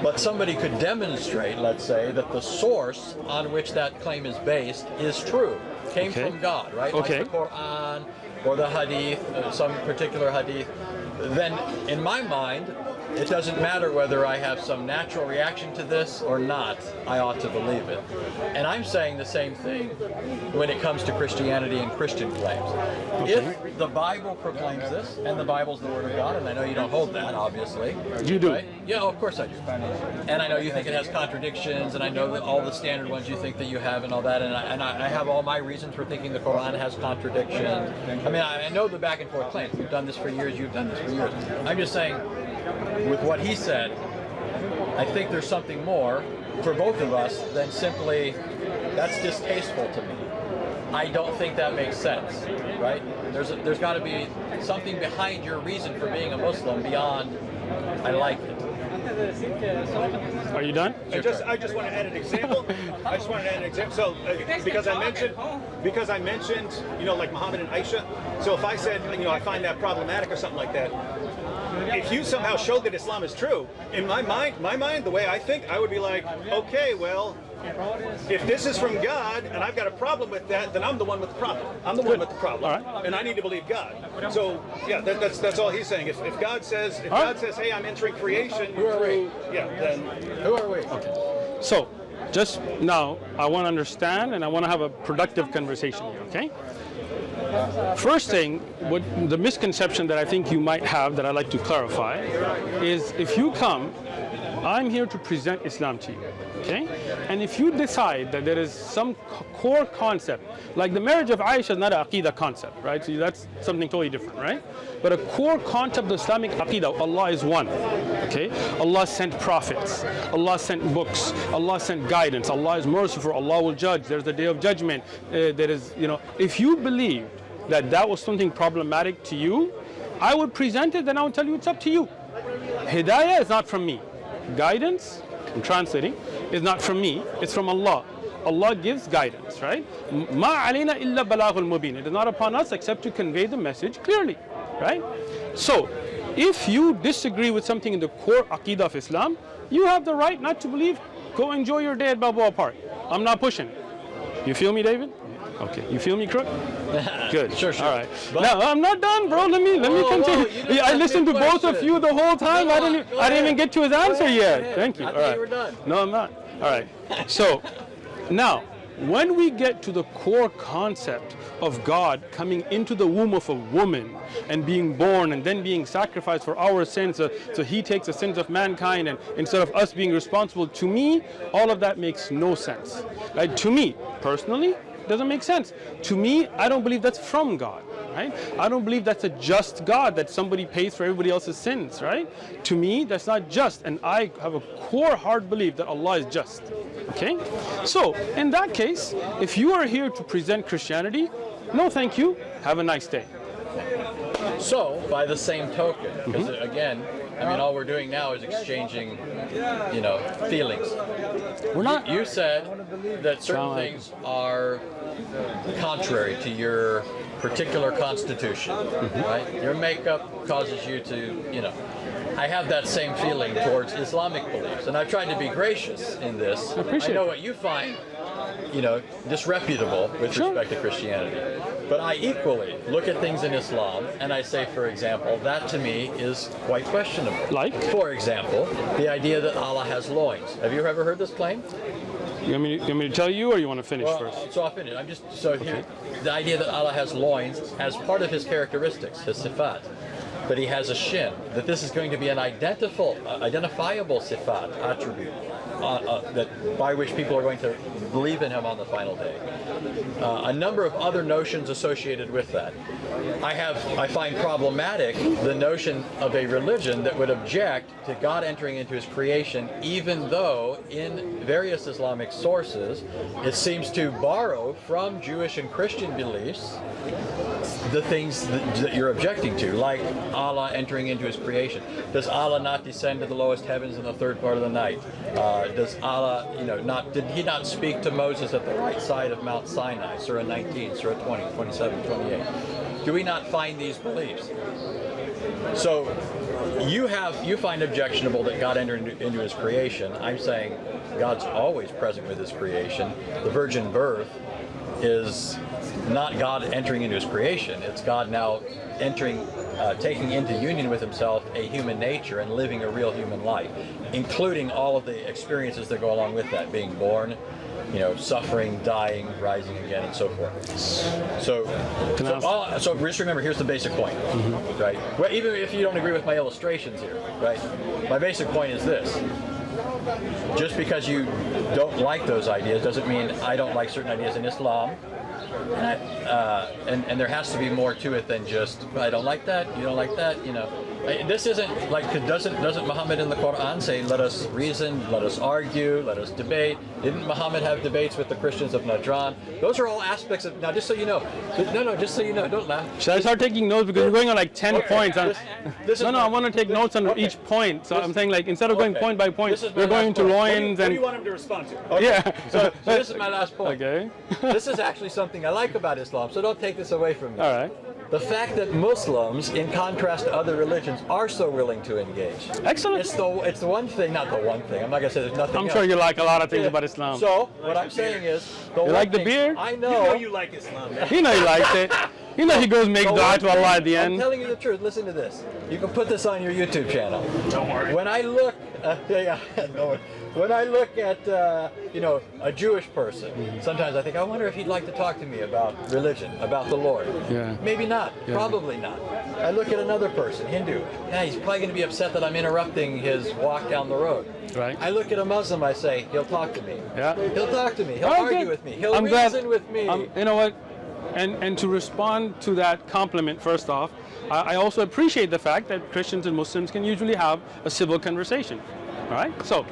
but somebody could demonstrate, let's say, that the source on which that claim is based is true, came Okay. from God, right? Okay. Like the Quran or the Hadith, some particular Hadith, then in my mind, it doesn't matter whether I have some natural reaction to this or not, I ought to believe it. And I'm saying the same thing when it comes to Christianity and Christian claims. If the Bible proclaims this, and the Bible's the Word of God, and I know you don't hold that, obviously. You do. Right? Yeah, of course I do. And I know you think it has contradictions, and I know that all the standard ones you think that you have and all that, and I have all my reasons for thinking the Quran has contradictions. I mean, I know the back and forth claims. We've done this for years, you've done this for years. I'm just saying, with what he said, I think there's something more for both of us than simply, that's distasteful to me. I don't think that makes sense, right? There's got to be something behind your reason for being a Muslim beyond, I like it. Are you done? I just want to add an example. So because I mentioned, like Muhammad and Aisha. So if I said, I find that problematic or something like that, if you somehow showed that Islam is true, in my mind, the way I think, I would be like, okay, well, if this is from God and I've got a problem with that, then I'm the one with the problem. I'm the one with the problem, All right. and I need to believe God. So yeah, that's all he's saying. If God says, hey, I'm entering creation, Who are we? then Who are we? So, just now, I want to understand and I want to have a productive conversation here, okay? First thing, what the misconception that I think you might have that I'd like to clarify is if you come, I'm here to present Islam to you, okay? And if you decide that there is some core concept, like the marriage of Aisha is not an Aqidah concept, right? So that's something totally different, right? But a core concept of Islamic Aqidah, Allah is one, okay? Allah sent prophets, Allah sent books, Allah sent guidance, Allah is merciful, Allah will judge, there's the day of judgment, there is, if you believed that was something problematic to you, I would present it, then I would tell you it's up to you. Hidayah is not from me. Guidance, I'm translating, is not from me, it's from Allah. Allah gives guidance, right? Ma alayna illa balaghul mubin. It is not upon us except to convey the message clearly, right? So, if you disagree with something in the core Aqidah of Islam, you have the right not to believe. Go enjoy your day at Balboa Park. I'm not pushing. You feel me, David? Okay. You feel me, Crook? Good. Sure. All right. Now I'm not done, bro. Let me continue. I listened to both of you the whole time. I didn't even get to his answer yet. Thank you. I All thought right. you were done. No, I'm not. All right. So now, when we get to the core concept of God coming into the womb of a woman and being born and then being sacrificed for our sins, so he takes the sins of mankind, and instead of us being responsible, to me, all of that makes no sense. Right? To me, personally, it doesn't make sense. To me, I don't believe that's from God. Right? I don't believe that's a just God, that somebody pays for everybody else's sins, right? To me, that's not just, and I have a core hard belief that Allah is just. Okay? So, in that case, if you are here to present Christianity, no thank you, have a nice day. So, by the same token, because again, I mean, all we're doing now is exchanging, feelings. We're not. You said that certain things are contrary to your particular constitution, right? Your makeup causes you to, I have that same feeling towards Islamic beliefs, and I've tried to be gracious in this. I know what you find, disreputable with respect to Christianity, but I equally look at things in Islam and I say, for example, that to me is quite questionable. Like? For example, the idea that Allah has loins. Have you ever heard this claim? You want me to tell you, or you want to finish first? So I'll finish. Here, the idea that Allah has loins as part of his characteristics, his sifat, but he has a shin, that this is going to be an identifiable sifat, attribute, by which people are going to believe in him on the final day. A number of other notions associated with that. I find problematic the notion of a religion that would object to God entering into his creation, even though in various Islamic sources it seems to borrow from Jewish and Christian beliefs the things that you're objecting to, like Allah entering into his creation. Does Allah not descend to the lowest heavens in the third part of the night? Does Allah, did he not speak to Moses at the right side of Mount Sinai? Surah 19, Surah 20, 27, 28. Do we not find these beliefs? So you find objectionable that God entered into his creation. I'm saying God's always present with his creation. The virgin birth is not God entering into his creation. It's God now taking into union with himself a human nature and living a real human life, including all of the experiences that go along with that, being born, suffering, dying, rising again, and so forth. So just remember, here's the basic point, right? Well, even if you don't agree with my illustrations here, right? My basic point is this. Just because you don't like those ideas doesn't mean I don't like certain ideas in Islam. And there has to be more to it than just, I don't like that, you don't like that, This isn't like, doesn't Muhammad in the Quran say, let us reason, let us argue, let us debate? Didn't Muhammad have debates with the Christians of Najran? Those are all aspects of, now just so you know, just so you know, don't laugh. Should I start taking notes, because we're going on like 10 points? I want to take notes on each point. So I'm saying, like, instead of going point by point, we're going to loins. What do you want him to respond to? Okay. Yeah. So this is my last point. Okay. This is actually something I like about Islam, so don't take this away from me. All right. The fact that Muslims, in contrast to other religions, are so willing to engage. Excellent. It's the one thing, not the one thing. I'm not going to say there's nothing else. I'm sure you like a lot of things about Islam. So, what I'm saying is, You like the beer? I You know. know you like Islam. Man. You know he likes it. You know he goes make dua to Allah at the I'm end. telling you the truth. Listen to this. You can put this on your YouTube channel. Don't worry. When I look, when I look at a Jewish person, sometimes I think, I wonder if he'd like to talk to me about religion, about the Lord. Yeah. Maybe not. Yeah. Probably not. I look at another person, Hindu. Yeah, he's probably going to be upset that I'm interrupting his walk down the road. Right. I look at a Muslim. I say, he'll talk to me. Yeah. He'll talk to me. He'll Okay. argue with me. He'll I'm glad- reason with me. You know what? And to respond to that compliment, first off, I also appreciate the fact that Christians and Muslims can usually have a civil conversation. All right? So,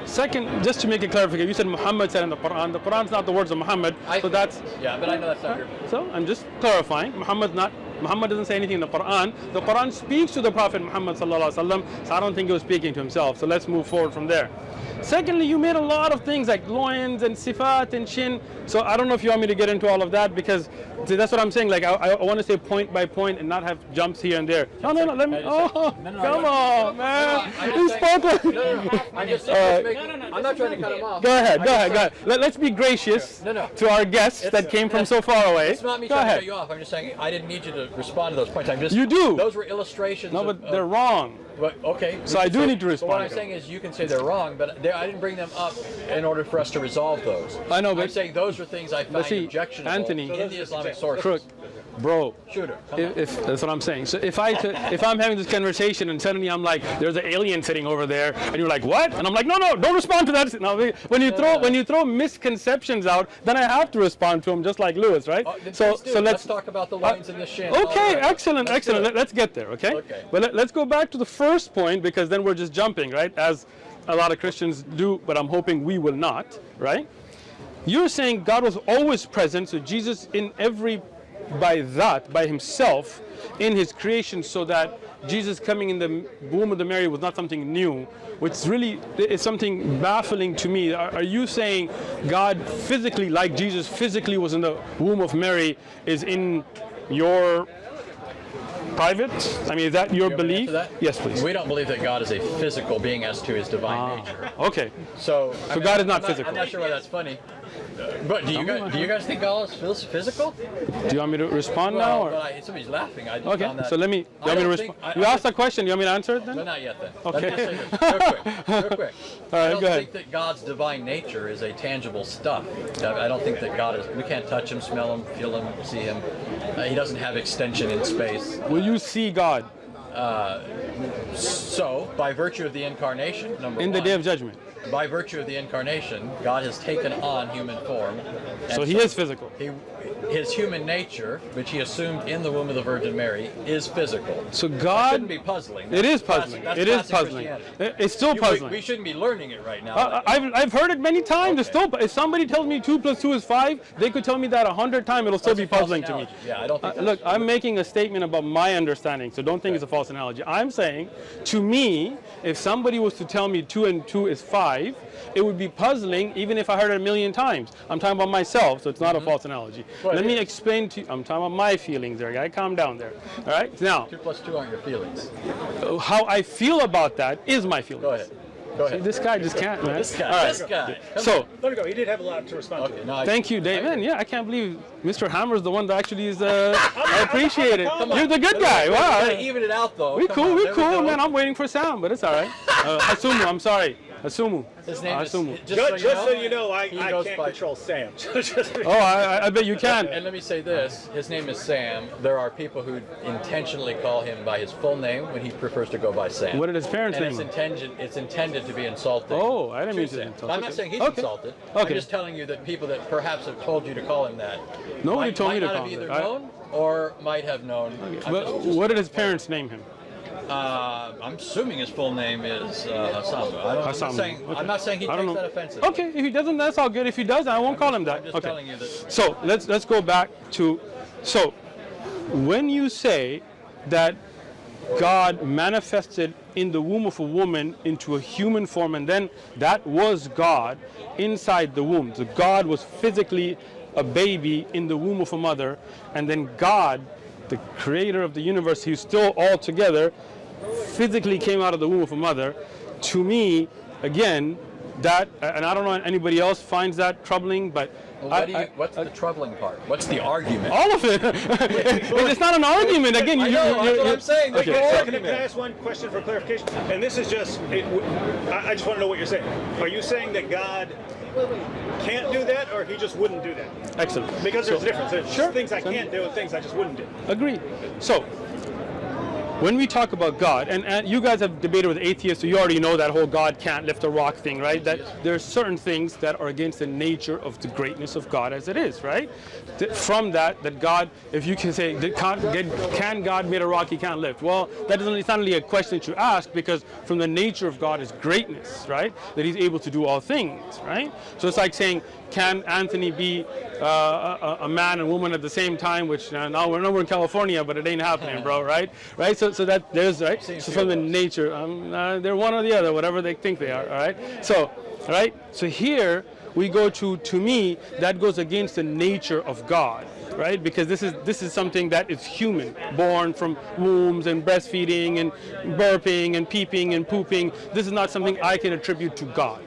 second, just to make a clarification, you said Muhammad said in the Quran. The Quran's not the words of Muhammad, so that's... Yeah, but I know that's not your... So, I'm just clarifying. Muhammad doesn't say anything in the Quran. The Quran speaks to the Prophet Muhammad sallallahu alaihi wasallam, so I don't think he was speaking to himself. So let's move forward from there. Secondly, you made a lot of things like loins and sifat and shin. So I don't know if you want me to get into all of that, because see, that's what I'm saying. Like I want to say point by point and not have jumps here and there. No, let me. Come on, man. He's spoken. I'm not trying to cut him off. Go ahead. Let's be gracious to our guests that came from so far away. It's not me Go trying to ahead. cut you off. I'm just saying I didn't need you to to respond to those points. I'm just. You do. Those were illustrations. No, but they're wrong. But, okay. So I do need to But respond what I'm to saying is, you can say they're wrong, but I didn't bring them up in order for us to resolve those. I know, but I'm saying those are things I find see, objectionable Anthony, in the Islamic sources. Crook, bro. Shooter. Come on. If that's what I'm saying. So if I'm having this conversation and suddenly I'm like, there's an alien sitting over there, and you're like, what? And I'm like, no, don't respond to that. No, when you throw misconceptions out, then I have to respond to them, just like Lewis, right? So let's talk about the lines in the shin. Okay, Right. excellent. Let's get there, okay? Okay. But let's go back to the first point, because then we're just jumping, right? As a lot of Christians do, but I'm hoping we will not, right? You're saying God was always present, so Jesus by himself in his creation, so that Jesus coming in the womb of the Mary was not something new, which really is something baffling to me. Are you saying God physically, like Jesus physically was in the womb of Mary, is in your private? I mean, is that your belief? Yes, please. We don't believe that God is a physical being as to his divine nature. Okay. So God is not physical. I'm not sure why that's funny. But do you guys think God is physical? Do you want me to respond now? Or? Well, somebody's laughing. I just Okay, found that. so let me. You want me to respond? You asked a question. You want me to answer it then? No, not yet then. Okay. Let me just say this real quick. All right, I don't go ahead. think that God's divine nature is a tangible stuff. I don't think that God is. We can't touch him, smell him, feel him, see him. He doesn't have extension in space. Will you see God So, by virtue of the incarnation, in the day of judgment? by virtue of the incarnation, God has taken on human form. So he is physical. His human nature, which he assumed in the womb of the Virgin Mary, is physical. So That God. shouldn't be puzzling. It is puzzling. That's It is classic puzzling. Christianity. It's still puzzling. We shouldn't be learning it right now. I've heard it many times. It's Okay. still. If somebody tells me 2 + 2 is 5, they could tell me that 100 times. It'll still That's be a false puzzling to me. analogy. Yeah, I don't think Look, I'm making a statement about my understanding, so don't think it's a false analogy. I'm saying, to me, if somebody was to tell me 2 and 2 is 5, it would be puzzling even if I heard it a million times. I'm talking about myself, so it's not a false analogy. Well, Let it me is. explain to you. I'm talking about my feelings there, guy. Calm down there. All right? Now, 2 + 2 aren't your feelings. how I feel about that is my feelings. Go ahead. Go ahead. This guy just can't, man. This guy. All right. This guy. Come So, on. Let it go. He did have a lot to respond Okay, to. no, thank you, Dave. Man, yeah, I can't believe Mr. Hammer's the one that actually is. I appreciate it. You're the good guy. We gotta Wow. even it out though. We Come cool, on, we there cool, go. man. I'm waiting for sound, but it's all right. Asumu, I'm sorry. Asumu. His name is. Asumu. Just so you know, I he can't goes by- control Sam. Oh, I bet you can. And let me say this: his name is Sam. There are people who intentionally call him by his full name when he prefers to go by Sam. What did his parents And name? it's intended to be insulting. Oh, I didn't mean to to Sam. insult. I'm not saying he's Okay. insulted. Okay. I'm just telling you that people that perhaps have told you to call him that Nobody told me to might call not him have that. either known or might have known. But what did his parents name him? I'm assuming his full name is Hasamu. Hasamu. I'm not saying he I don't takes know. that offensive. Okay, if he doesn't, that's all good. If he does, I won't call him that. I'm just Okay. telling you that. So let's go back to. So when you say that God manifested in the womb of a woman into a human form, and then that was God inside the womb. So God was physically a baby in the womb of a mother, and then God, the creator of the universe, who's still all together, physically came out of the womb of a mother. To me, again, that, and I don't know if anybody else finds that troubling, but What's the troubling part? What's the argument? all of it. It's not an argument. Again, I know, that's what I'm saying. There's Okay, no so- argument. Can I ask one question for clarification? And this is just, I just want to know what you're saying. Are you saying that God can't do that, or he just wouldn't do that? Excellent. Because there's a difference. There's Sure. things I can't do and things I just wouldn't do. Agreed. So, when we talk about God, and you guys have debated with atheists, so you already know that whole God can't lift a rock thing, right? That there's certain things that are against the nature of the greatness of God as it is, right? From that God, if you can say, can God made a rock he can't lift? Well, it's not really a question that you ask, because from the nature of God is greatness, right? That he's able to do all things, right? So it's like saying, can Anthony be a man and woman at the same time? Which now we're in California, but it ain't happening, bro, right? Right? So that there's right. So from the nature, they're one or the other, whatever they think they are. All right. So, right. So here we go to me that goes against the nature of God, right? Because this is something that is human, born from wombs and breastfeeding and burping and peeping and pooping. This is not something I can attribute to God.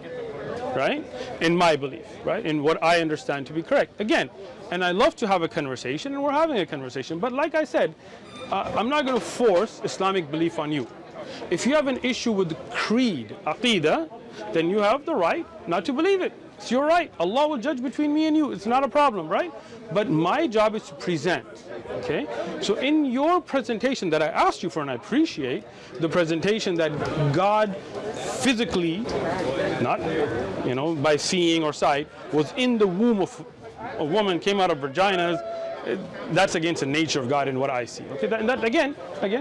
right? In my belief, right? In what I understand to be correct. Again, and I love to have a conversation, and we're having a conversation. But like I said, I'm not going to force Islamic belief on you. If you have an issue with the creed, aqidah, then you have the right not to believe it. It's your right. Allah will judge between me and you. It's not a problem, right? But my job is to present, okay? So in your presentation that I asked you for, and I appreciate the presentation that God physically, not, by seeing or sight, was in the womb of a woman, came out of vaginas. That's against the nature of God in what I see. Okay, that again,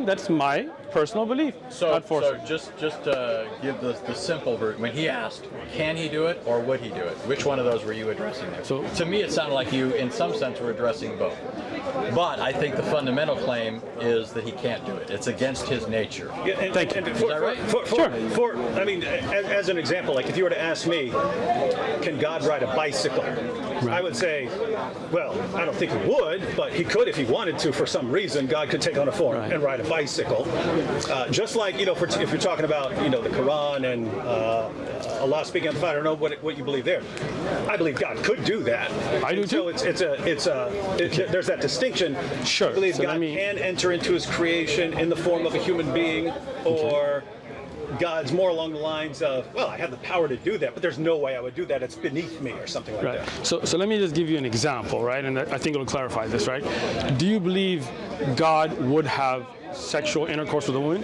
that's my personal belief. So just give the simple version. When he asked, can he do it or would he do it? Which one of those were you addressing there? So to me, it sounded like you, in some sense, were addressing both. But I think the fundamental claim is that he can't do it. It's against his nature. Yeah, Thank you. Is that right? Sure. I mean, as an example, like if you were to ask me, can God ride a bicycle? Right. I would say, well, I don't think he would, but he could if he wanted to. For some reason, God could take on a form and ride a bicycle. Just like, if you're talking about, the Quran and Allah speaking on the fire, I don't know what you believe there. I believe God could do that. I do too. So there's that distinction. Sure. I believe So God can enter into his creation in the form of a human being, or God's more along the lines of, well, I have the power to do that, but there's no way I would do that. It's beneath me or something like that. So let me just give you an example, right? And I think it'll clarify this, right? Do you believe God would have sexual intercourse with a woman?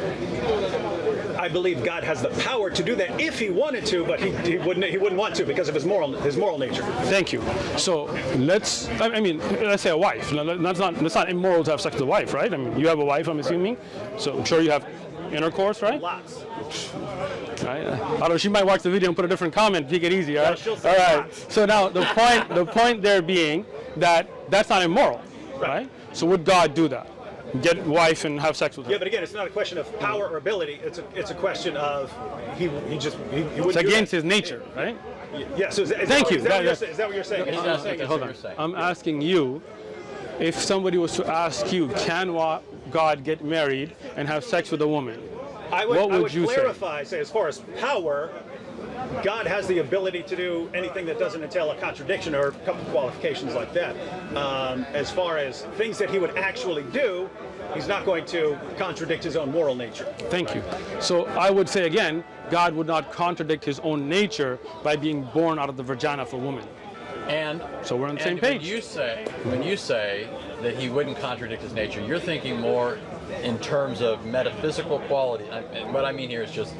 I believe God has the power to do that if he wanted to, but he wouldn't want to because of his moral nature. Thank you. So let's say a wife. That's not immoral to have sex with a wife, right? I mean, you have a wife, I'm assuming. So I'm sure you have intercourse, right? Lots. Right. I don't know. She might watch the video and put a different comment. Take it easy, all right? Yeah, she'll say all right. lots. So now the point there being that that's not immoral, right? So would God do that? Get wife and have sex with her? Yeah, but again, it's not a question of power or ability. It's a question of he wouldn't. It's against his nature, right? Yeah. So Thank you. Is that what you're saying? Hold on. I'm asking you, if somebody was to ask you, can God get married and have sex with a woman? What would you clarify, say, as far as power, God has the ability to do anything that doesn't entail a contradiction or a couple of qualifications like that. As far as things that he would actually do, he's not going to contradict his own moral nature. Thank you. So I would say again, God would not contradict his own nature by being born out of the vagina of a woman. And so we're on the same page. When you say that he wouldn't contradict his nature, you're thinking more in terms of metaphysical quality. And what I mean here is just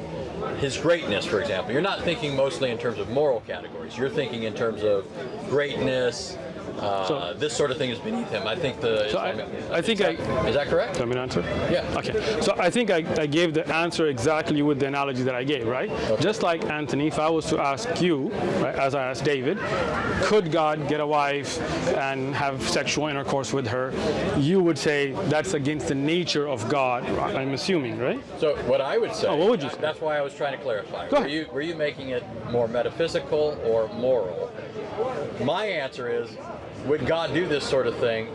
his greatness, for example. You're not thinking mostly in terms of moral categories. You're thinking in terms of greatness. This sort of thing is beneath him. I think is that correct? Let me answer. Yeah. Okay. So I think I gave the answer exactly with the analogy that I gave, right? Okay. Just like Anthony, if I was to ask you, right, as I asked David, could God get a wife and have sexual intercourse with her? You would say that's against the nature of God. I'm assuming, right? So what I would say. What would you say? That's why I was trying to clarify. Go ahead. Were you making it more metaphysical or moral? My answer is, would God do this sort of thing?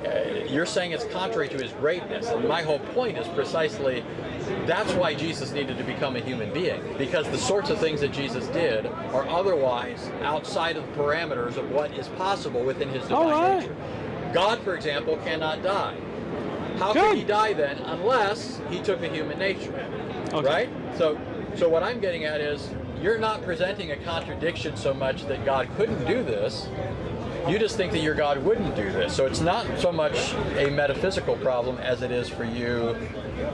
You're saying it's contrary to his greatness, and my whole point is precisely that's why Jesus needed to become a human being, because the sorts of things that Jesus did are otherwise outside of the parameters of what is possible within his divine nature. God, for example, cannot die. How could he die then unless he took a human nature? Right? So what I'm getting at is, you're not presenting a contradiction so much that God couldn't do this. You just think that your God wouldn't do this. So it's not so much a metaphysical problem as it is for you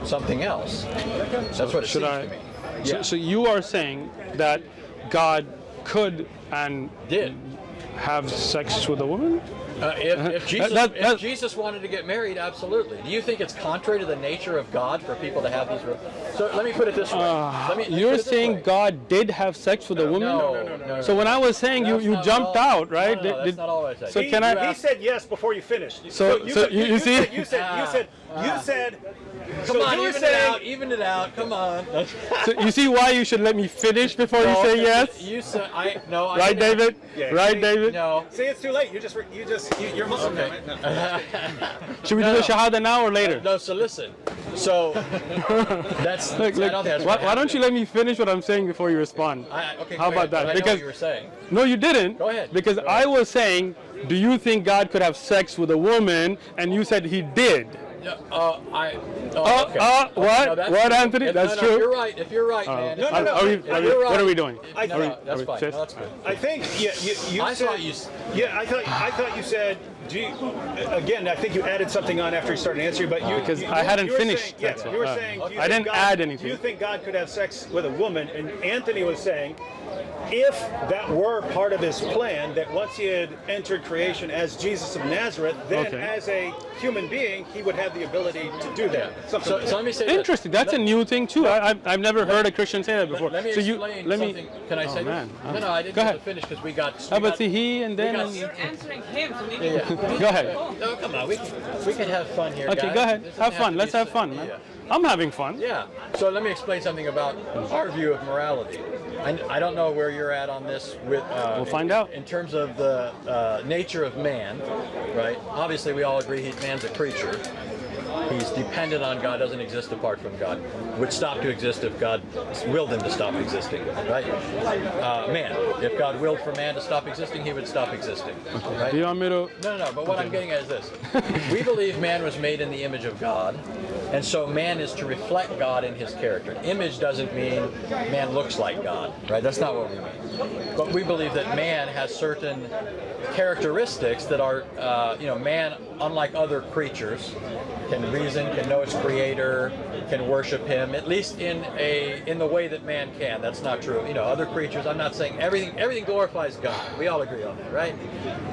something else. That's what it seems to me. Yeah. So you are saying that God could and did have sex with a woman? If Jesus wanted to get married, absolutely. Do you think it's contrary to the nature of God for people to have these? So let me put it this way. You're saying God did have sex with a woman? No. So when I was saying you jumped out, right? No, that's not all I said. So he said yes before you finished. You see? You said. Come on, even it out. Come on. So you see why you should let me finish before you say yes? You said right, David? Yeah, right, David? No. See, it's too late. You're Muslim. Okay. Should we do the Shahada now or later? No. So listen. So that's. Look, I don't think that's why don't you let me finish what I'm saying before you respond? Okay, How about that? I know Because what you were saying. no, you didn't. Go ahead. Because Go I ahead. was saying, do you think God could have sex with a woman? And you said he did. Okay. What? No, What, Anthony? That's no, true. If you're right, man. No, What are we doing? I No, thought, that's fine. Just- No, that's good. I think you I said. thought you. Yeah, I thought you said. Again, I think you added something on after you started answering, but you Because I hadn't you were finished, Saying, yes, that's all. you were saying. Do you I think didn't add anything. Do you think God could have sex with a woman? And Anthony was saying, if that were part of his plan, that once he had entered creation as Jesus of Nazareth, then Okay. as a human being, he would have the ability to do that. Something like So let me say this. Interesting. That's a new thing too. I've never heard a Christian say that before. Let me so explain something. Can I say man. this? No, I didn't Go get ahead. to finish because we got. But see, he and then. You're answering him, so maybe Go ahead. No, come on. We can have fun here. Okay, guys. go ahead. This doesn't Have fun. to Let's be have so- fun, man. Yeah. I'm having fun. Yeah. So let me explain something about our view of morality. I don't know where you're at on this. We'll find out. In terms of the nature of man, right? Obviously, we all agree man's a creature. He's dependent on God, doesn't exist apart from God. Would stop to exist if God willed him to stop existing, right? Man, if God willed for man to stop existing, he would stop existing, right? Do you want me to? No, but what I'm getting at is this. We believe man was made in the image of God, and so man is to reflect God in his character. Image doesn't mean man looks like God, right? That's not what we mean. But we believe that man has certain characteristics that are, man, unlike other creatures, can reason, can know its creator, can worship him, at least in the way that man can. That's not true. Other creatures, I'm not saying everything glorifies God. We all agree on that, right?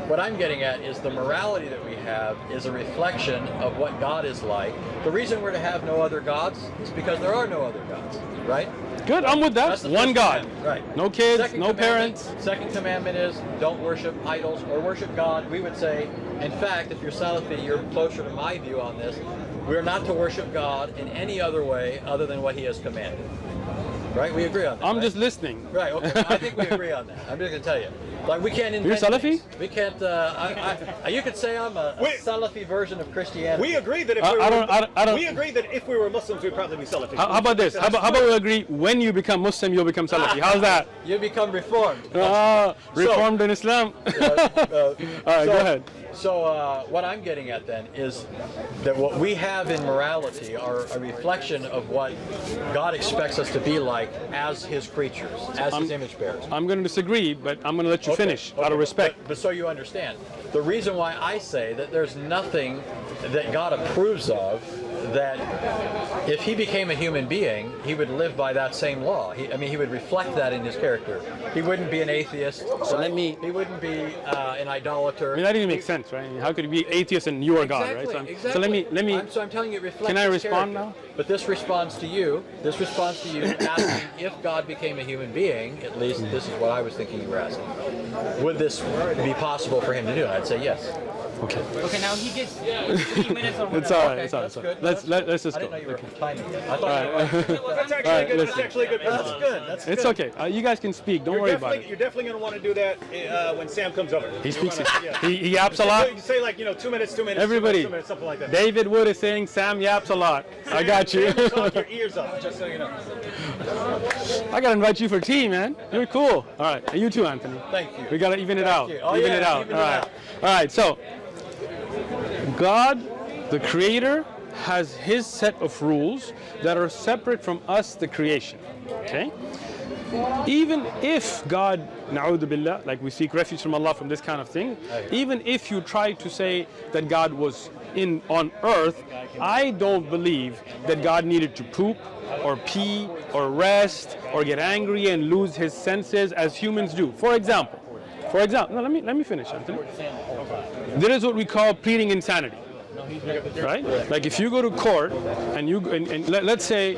What I'm getting at is the morality that we have is a reflection of what God is like. The reason we're to have no other gods is because there are no other gods, right? Good. I'm with that. That's the One first God. commandment, right? No kids. Second No commandment- parents. Second commandment is don't worship idols or worship God. We would say, in fact, if you're Salafi, you're closer to my view on this. We're not to worship God in any other way other than what He has commanded. Right? We agree on that. I'm right? just listening. Right. Okay. I think we agree on that. I'm just gonna tell you. Like we can't. You're Salafi? things. We can't. You could say I'm a Salafi version of Christianity. We agree that if I we were, don't- we agree that if we were Muslims, we'd probably be Salafi. How about this? How about we agree? When you become Muslim, you'll become Salafi. How's that? You become reformed. Reformed in Islam. All right, go ahead. So what I'm getting at then is that what we have in morality are a reflection of what God expects us to be like as His creatures, as His image bearers. I'm going to disagree, but I'm going to let you finish out of respect. But so you understand, the reason why I say that there's nothing that God approves of that if He became a human being, He would live by that same law. He would reflect that in His character. He wouldn't be an atheist. So right? let me- He wouldn't be an idolater. I mean, that didn't make sense, right? How could you be atheist and you are God, right? Exactly, So let me. I'm telling you, it reflects Can I His respond character. now? But this responds to you. This responds to you asking if God became a human being. At least this is what I was thinking you were asking. Would this be possible for Him to do? And I'd say yes. Okay. Okay, now he gets 3 minutes or whatever. It's all right. Okay, It's all right. that's It's all good. right. Let's just I go. didn't know you were Okay. timing it. I thought you were. That's actually All right, good. listen. That's actually a good. That's good. That's It's good. okay. You guys can speak. Don't worry about it. You're definitely going to want to do that when Sam comes over. He speaks. Yeah. He yaps a lot. You say like 2 minutes, 2 minutes. Everybody. 2 minutes, something like that. David Wood is saying Sam yaps a lot. I got you. Sam will talk your ears off, just so you know. I gotta invite you for tea, man. You're cool. All right, and you too, Anthony. Thank you. We gotta even it out. you. Oh, even yeah, it out. even All it right. out. All right. So, God, the Creator, has His set of rules that are separate from us, the creation. Okay. Even if God, na'udhu billah, like we seek refuge from Allah from this kind of thing, even if you try to say that God was on earth, I don't believe that God needed to poop or pee or rest or get angry and lose his senses as humans do. For example, no, let me finish, Anthony. There is what we call pleading insanity. Right? Like if you go to court and let's say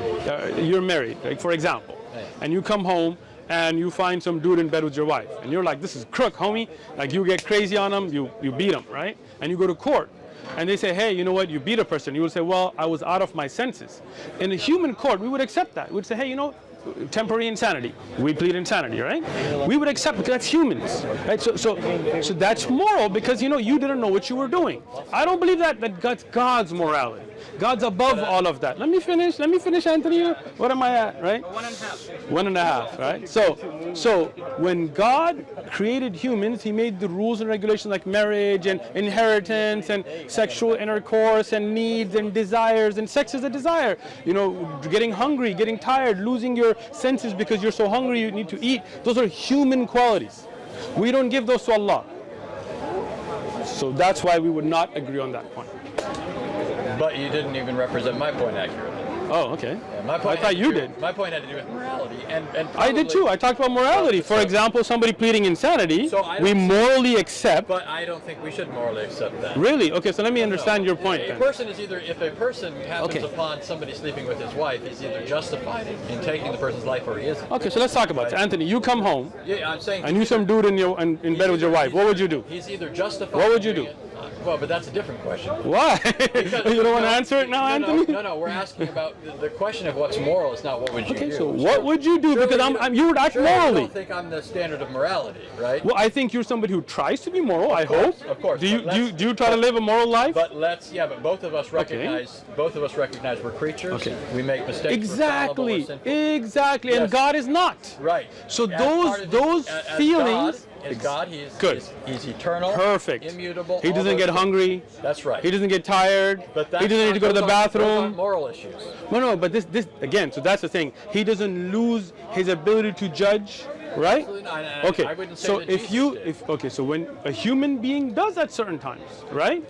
you're married, like for example, and you come home and you find some dude in bed with your wife, and you're like, this is crook, homie. Like you get crazy on him, you beat him, right? And you go to court, and they say, hey, you know what? You beat a person. You would say, well, I was out of my senses. In a human court, we would accept that. We would say, hey, temporary insanity. We plead insanity, right? We would accept because that's humans, right? So that's moral because you didn't know what you were doing. I don't believe that's God's morality. God's above all of that. Let me finish, Anthony. What am I at, right? 1.5. 1.5, right? So when God created humans, he made the rules and regulations like marriage and inheritance and sexual intercourse and needs and desires, and sex is a desire. You know, getting hungry, getting tired, losing your senses because you're so hungry you need to eat. Those are human qualities. We don't give those to Allah. So that's why we would not agree on that point. But you didn't even represent my point accurately. Oh, okay. Yeah, my point I thought you did. My point had to do with morality, and I did too. I talked about morality. For example, somebody pleading insanity, So I we don't- morally accept. But I don't think we should morally accept that. Really? Okay, so let me understand your point A then. person is either, if a person happens Okay. upon somebody sleeping with his wife, he's either justified in taking the person's life or he isn't. Okay, so let's talk about it. Anthony, you come home Yeah, I'm saying. and you some dude in bed with your wife. What would you do? He's either justified. What would you in doing do? it- Well, but that's a different question. Why? Because- You don't want to no, answer it now, no, Anthony? No, we're asking about the question of what's moral. It's not what would you do. Okay, so what would you do? Surely Because you would act surely morally. You don't think I'm the standard of morality, right? Well, I think you're somebody who tries to be moral. I hope. Of course. Do you But let's- do you try to live a moral life? But both of us recognize we're creatures. Okay. We make mistakes. Exactly. We're fallible, we're sinful. Exactly. And Yes. God is not. Right. So As part of those as feelings. God, as God, he's Good. He's eternal. Perfect. Immutable. He all doesn't those get things. hungry. That's right. He doesn't get tired. But He doesn't need to go to the those aren't bathroom. moral issues. No, but this again. So that's the thing. He doesn't lose his ability to judge, right? Absolutely not. And Okay. I wouldn't say So that if Jesus you did. so when a human being does at certain times, right?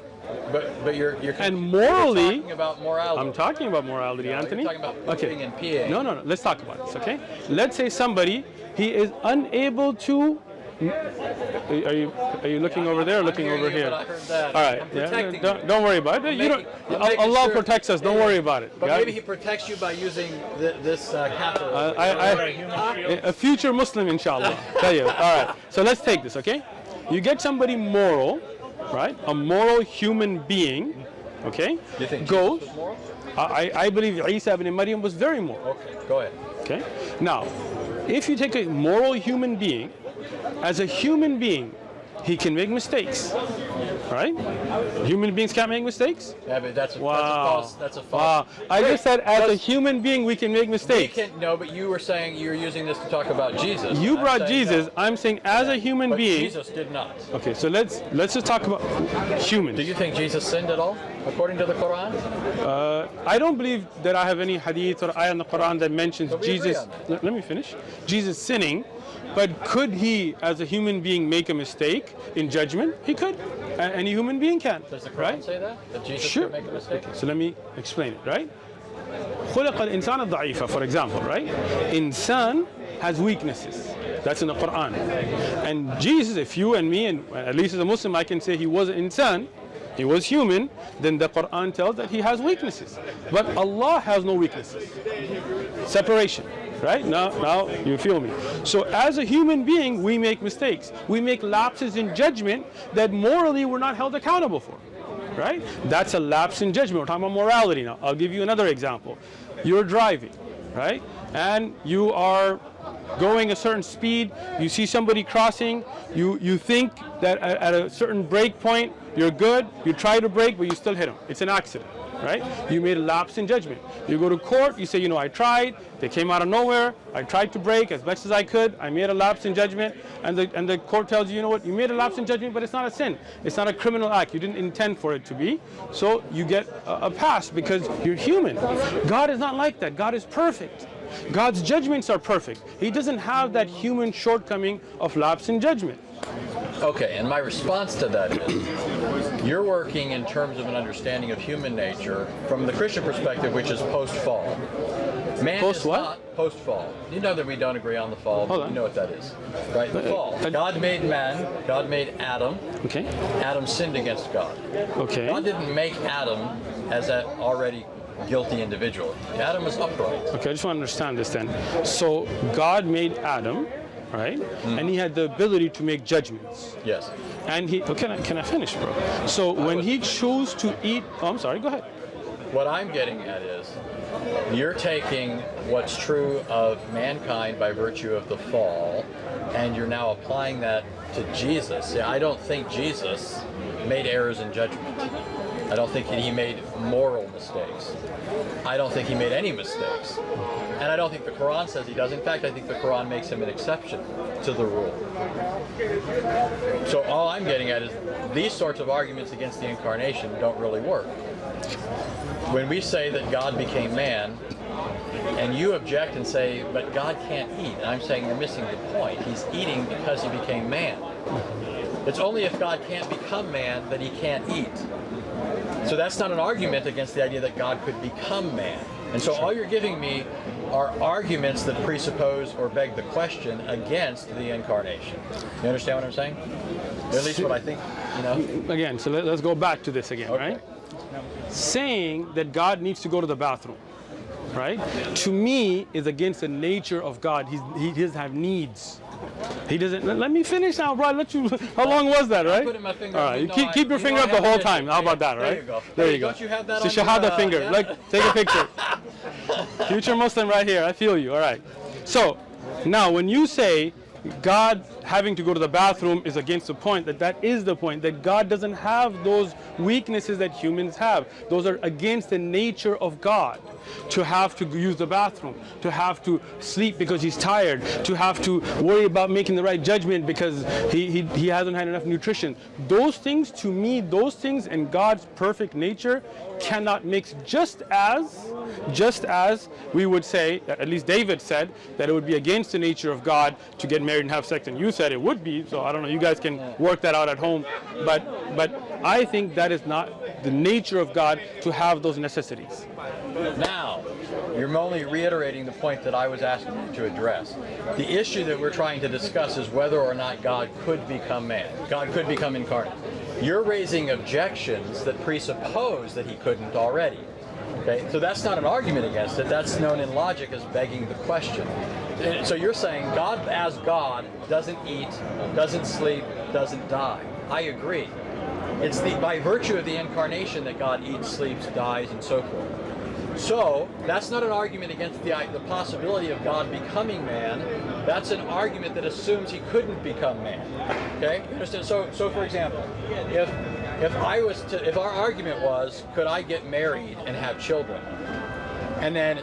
But you're And morally- you're talking about morality. I'm talking about morality, No, Anthony. You're talking about pooping and peeing. No. Let's talk about this, okay? Let's say somebody he is unable to. Are you looking over there or looking hearing over you, here? but I heard that. All right. I'm protecting you. Don't worry about it. I'm making Allah sure- protects us. Don't worry about it. But Got maybe it? he protects you by using this catheter. A future Muslim, inshallah. Tell you. All right. So let's take this, okay? You get somebody moral, right? A moral human being, okay? You think goes. Jesus was moral? I believe Isa ibn Maryam was very moral. Okay, go ahead. Okay? Now, if you take a moral human being, as a human being, he can make mistakes, right? Human beings can't make mistakes? Yeah, but that's a Wow. false. Wow. I Wait, just said as a let's- human being we can make We mistakes. no, but you were saying you were using this to talk about Jesus. You I'm brought saying Jesus. no. I'm saying as a human But being. Jesus did not. Okay, so let's just talk about humans. Do you think Jesus sinned at all, according to the Quran? I don't believe that I have any hadith or ayah in the Quran that mentions But we agree Jesus. on that. Let me finish. Jesus sinning, but could he, as a human being, make a mistake in judgment? He could. Any human being can. Does the Quran Right? say that? That Jesus Sure. could make a mistake? So let me explain it, right? خلق الإنسان ضعيفا, for example, right? Insan has weaknesses. That's in the Quran. And Jesus, if you and me, and at least as a Muslim, I can say he was an insan, he was human, then the Quran tells that he has weaknesses. But Allah has no weaknesses. Separation. Right? Now you feel me. So as a human being, we make mistakes. We make lapses in judgment that morally we're not held accountable for. Right? That's a lapse in judgment. We're talking about morality now. I'll give you another example. You're driving, right? And you are going a certain speed. You see somebody crossing. You think that at a certain break point, you're good. You try to brake, but you still hit them. It's an accident. Right? You made a lapse in judgment. You go to court, you say, I tried, they came out of nowhere, I tried to brake as best as I could, I made a lapse in judgment, and the court tells you, you know what, you made a lapse in judgment, but it's not a sin. It's not a criminal act. You didn't intend for it to be. So you get a pass because you're human. God is not like that. God is perfect. God's judgments are perfect. He doesn't have that human shortcoming of lapse in judgment. Okay, and my response to that is, you're working in terms of an understanding of human nature from the Christian perspective, which is post-fall. Man Post is what? not post-fall. You know that we don't agree on the fall, Hold but on. you know what that is, right? The fall. God made man, God made Adam. Okay. Adam sinned against God. Okay. God didn't make Adam as that already guilty individual. Adam was upright. Okay, I just want to understand this then. So God made Adam, right? And he had the ability to make judgments. Yes. And he, can I finish, bro? So when he chose to eat, I'm sorry, go ahead. What I'm getting at is, you're taking what's true of mankind by virtue of the fall, and you're now applying that to Jesus. See, I don't think Jesus made errors in judgment. I don't think he made moral mistakes. I don't think he made any mistakes. And I don't think the Quran says he does. In fact, I think the Quran makes him an exception to the rule. So all I'm getting at is these sorts of arguments against the incarnation don't really work. When we say that God became man, and you object and say, but God can't eat, and I'm saying you're missing the point. He's eating because he became man. It's only if God can't become man that he can't eat. So that's not an argument against the idea that God could become man. And so all you're giving me are arguments that presuppose or beg the question against the incarnation. You understand what I'm saying? At least what I think, you know? Again, so let's go back to this again, Okay. right? Saying that God needs to go to the bathroom, right? To me, is against the nature of God. He doesn't have needs. He doesn't. Let me finish now, bro. How long was that, right? I'm putting my finger All up. right, You you know keep your you finger know up I the have whole an time. issue. How about that, There right? you go. There Hey, you go. don't you have that It's on your, Shahada finger. yeah? Look, take a picture. Future Muslim right here. I feel you. All right. So now, when you say God having to go to the bathroom is against the point, that is the point, that God doesn't have those weaknesses that humans have. Those are against the nature of God. To have to use the bathroom, to have to sleep because he's tired, to have to worry about making the right judgment because he hasn't had enough nutrition. Those things, to me, those things and God's perfect nature cannot mix, just as we would say, at least David said, that it would be against the nature of God to get married and have sex, and you said it would be, so I don't know, you guys can work that out at home, but I think that is not the nature of God to have those necessities. Now, you're only reiterating the point that I was asking you to address. The issue that we're trying to discuss is whether or not God could become man. God could become incarnate. You're raising objections that presuppose that he couldn't already. Okay, so that's not an argument against it. That's known in logic as begging the question. And so you're saying God as God doesn't eat, doesn't sleep, doesn't die. I agree. It's by virtue of the incarnation that God eats, sleeps, dies, and so forth. So that's not an argument against the possibility of God becoming man. That's an argument that assumes he couldn't become man. Okay, you understand? So for example, if our argument was, could I get married and have children, and then,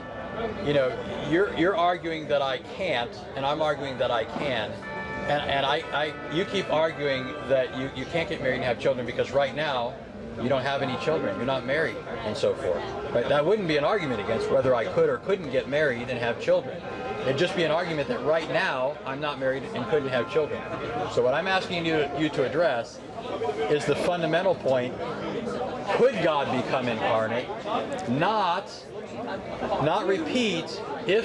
you know, you're arguing that I can't, and I'm arguing that I can. And you keep arguing that you can't get married and have children because right now you don't have any children, you're not married, and so forth. Right? That wouldn't be an argument against whether I could or couldn't get married and have children. It'd just be an argument that right now I'm not married and couldn't have children. So what I'm asking you to address is the fundamental point: could God become incarnate? Not repeat. If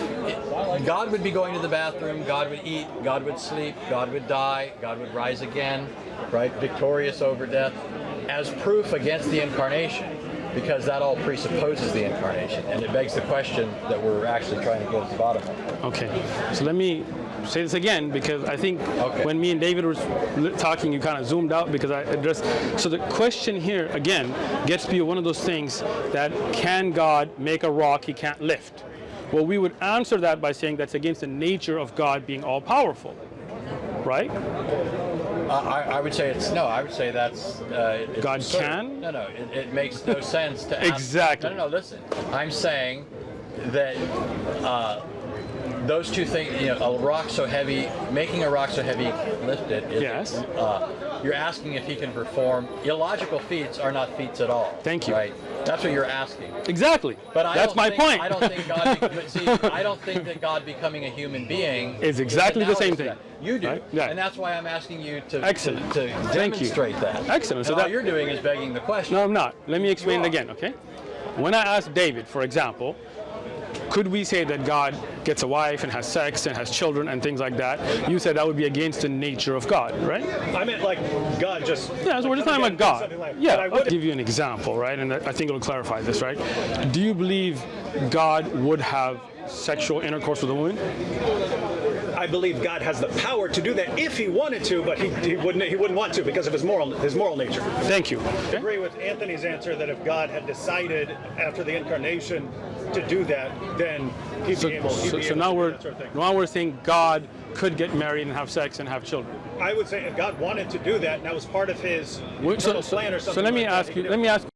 God would be going to the bathroom, God would eat, God would sleep, God would die, God would rise again, right, victorious over death, as proof against the incarnation, because that all presupposes the incarnation, and it begs the question that we're actually trying to get at the bottom of. Okay, so let me say this again, because I think when me and David were talking, you kind of zoomed out because I addressed. So the question here, again, gets to be one of those things that, can God make a rock he can't lift? Well, we would answer that by saying that's against the nature of God being all-powerful, right? I would say it's no. I would say that's it's God absurd. can? No. It makes no sense to ask. Exactly. No. Listen, I'm saying that those two things. You know, a rock so heavy, making a rock so heavy you can't lift it. Yes. You're asking if he can perform illogical feats are not feats at all. Thank you. Right. That's what you're asking. Exactly. But that's my point. I don't think God. But see, I don't think that God becoming a human being is exactly the same thing. That. You do, right? Yeah. And that's why I'm asking you to Excellent. to Thank demonstrate you. that. Excellent. So and all that you're doing is begging the question. No, I'm not. Let me explain it again. Okay. When I asked David, for example, could we say that God gets a wife and has sex and has children and things like that? You said that would be against the nature of God, right? I meant like God just. Yeah, so we're just talking about God. Like, Yeah, I I'll would give you an example, right? And I think it'll clarify this, right? Do you believe God would have sexual intercourse with a woman? I believe God has the power to do that if he wanted to, but he wouldn't want to because of his moral nature. Thank you. I agree with Anthony's answer that if God had decided after the incarnation to do that, then he'd be able to do now that sort of thing. now we're saying God could get married and have sex and have children. I would say if God wanted to do that, and that was part of his eternal plan or something. So let me ask you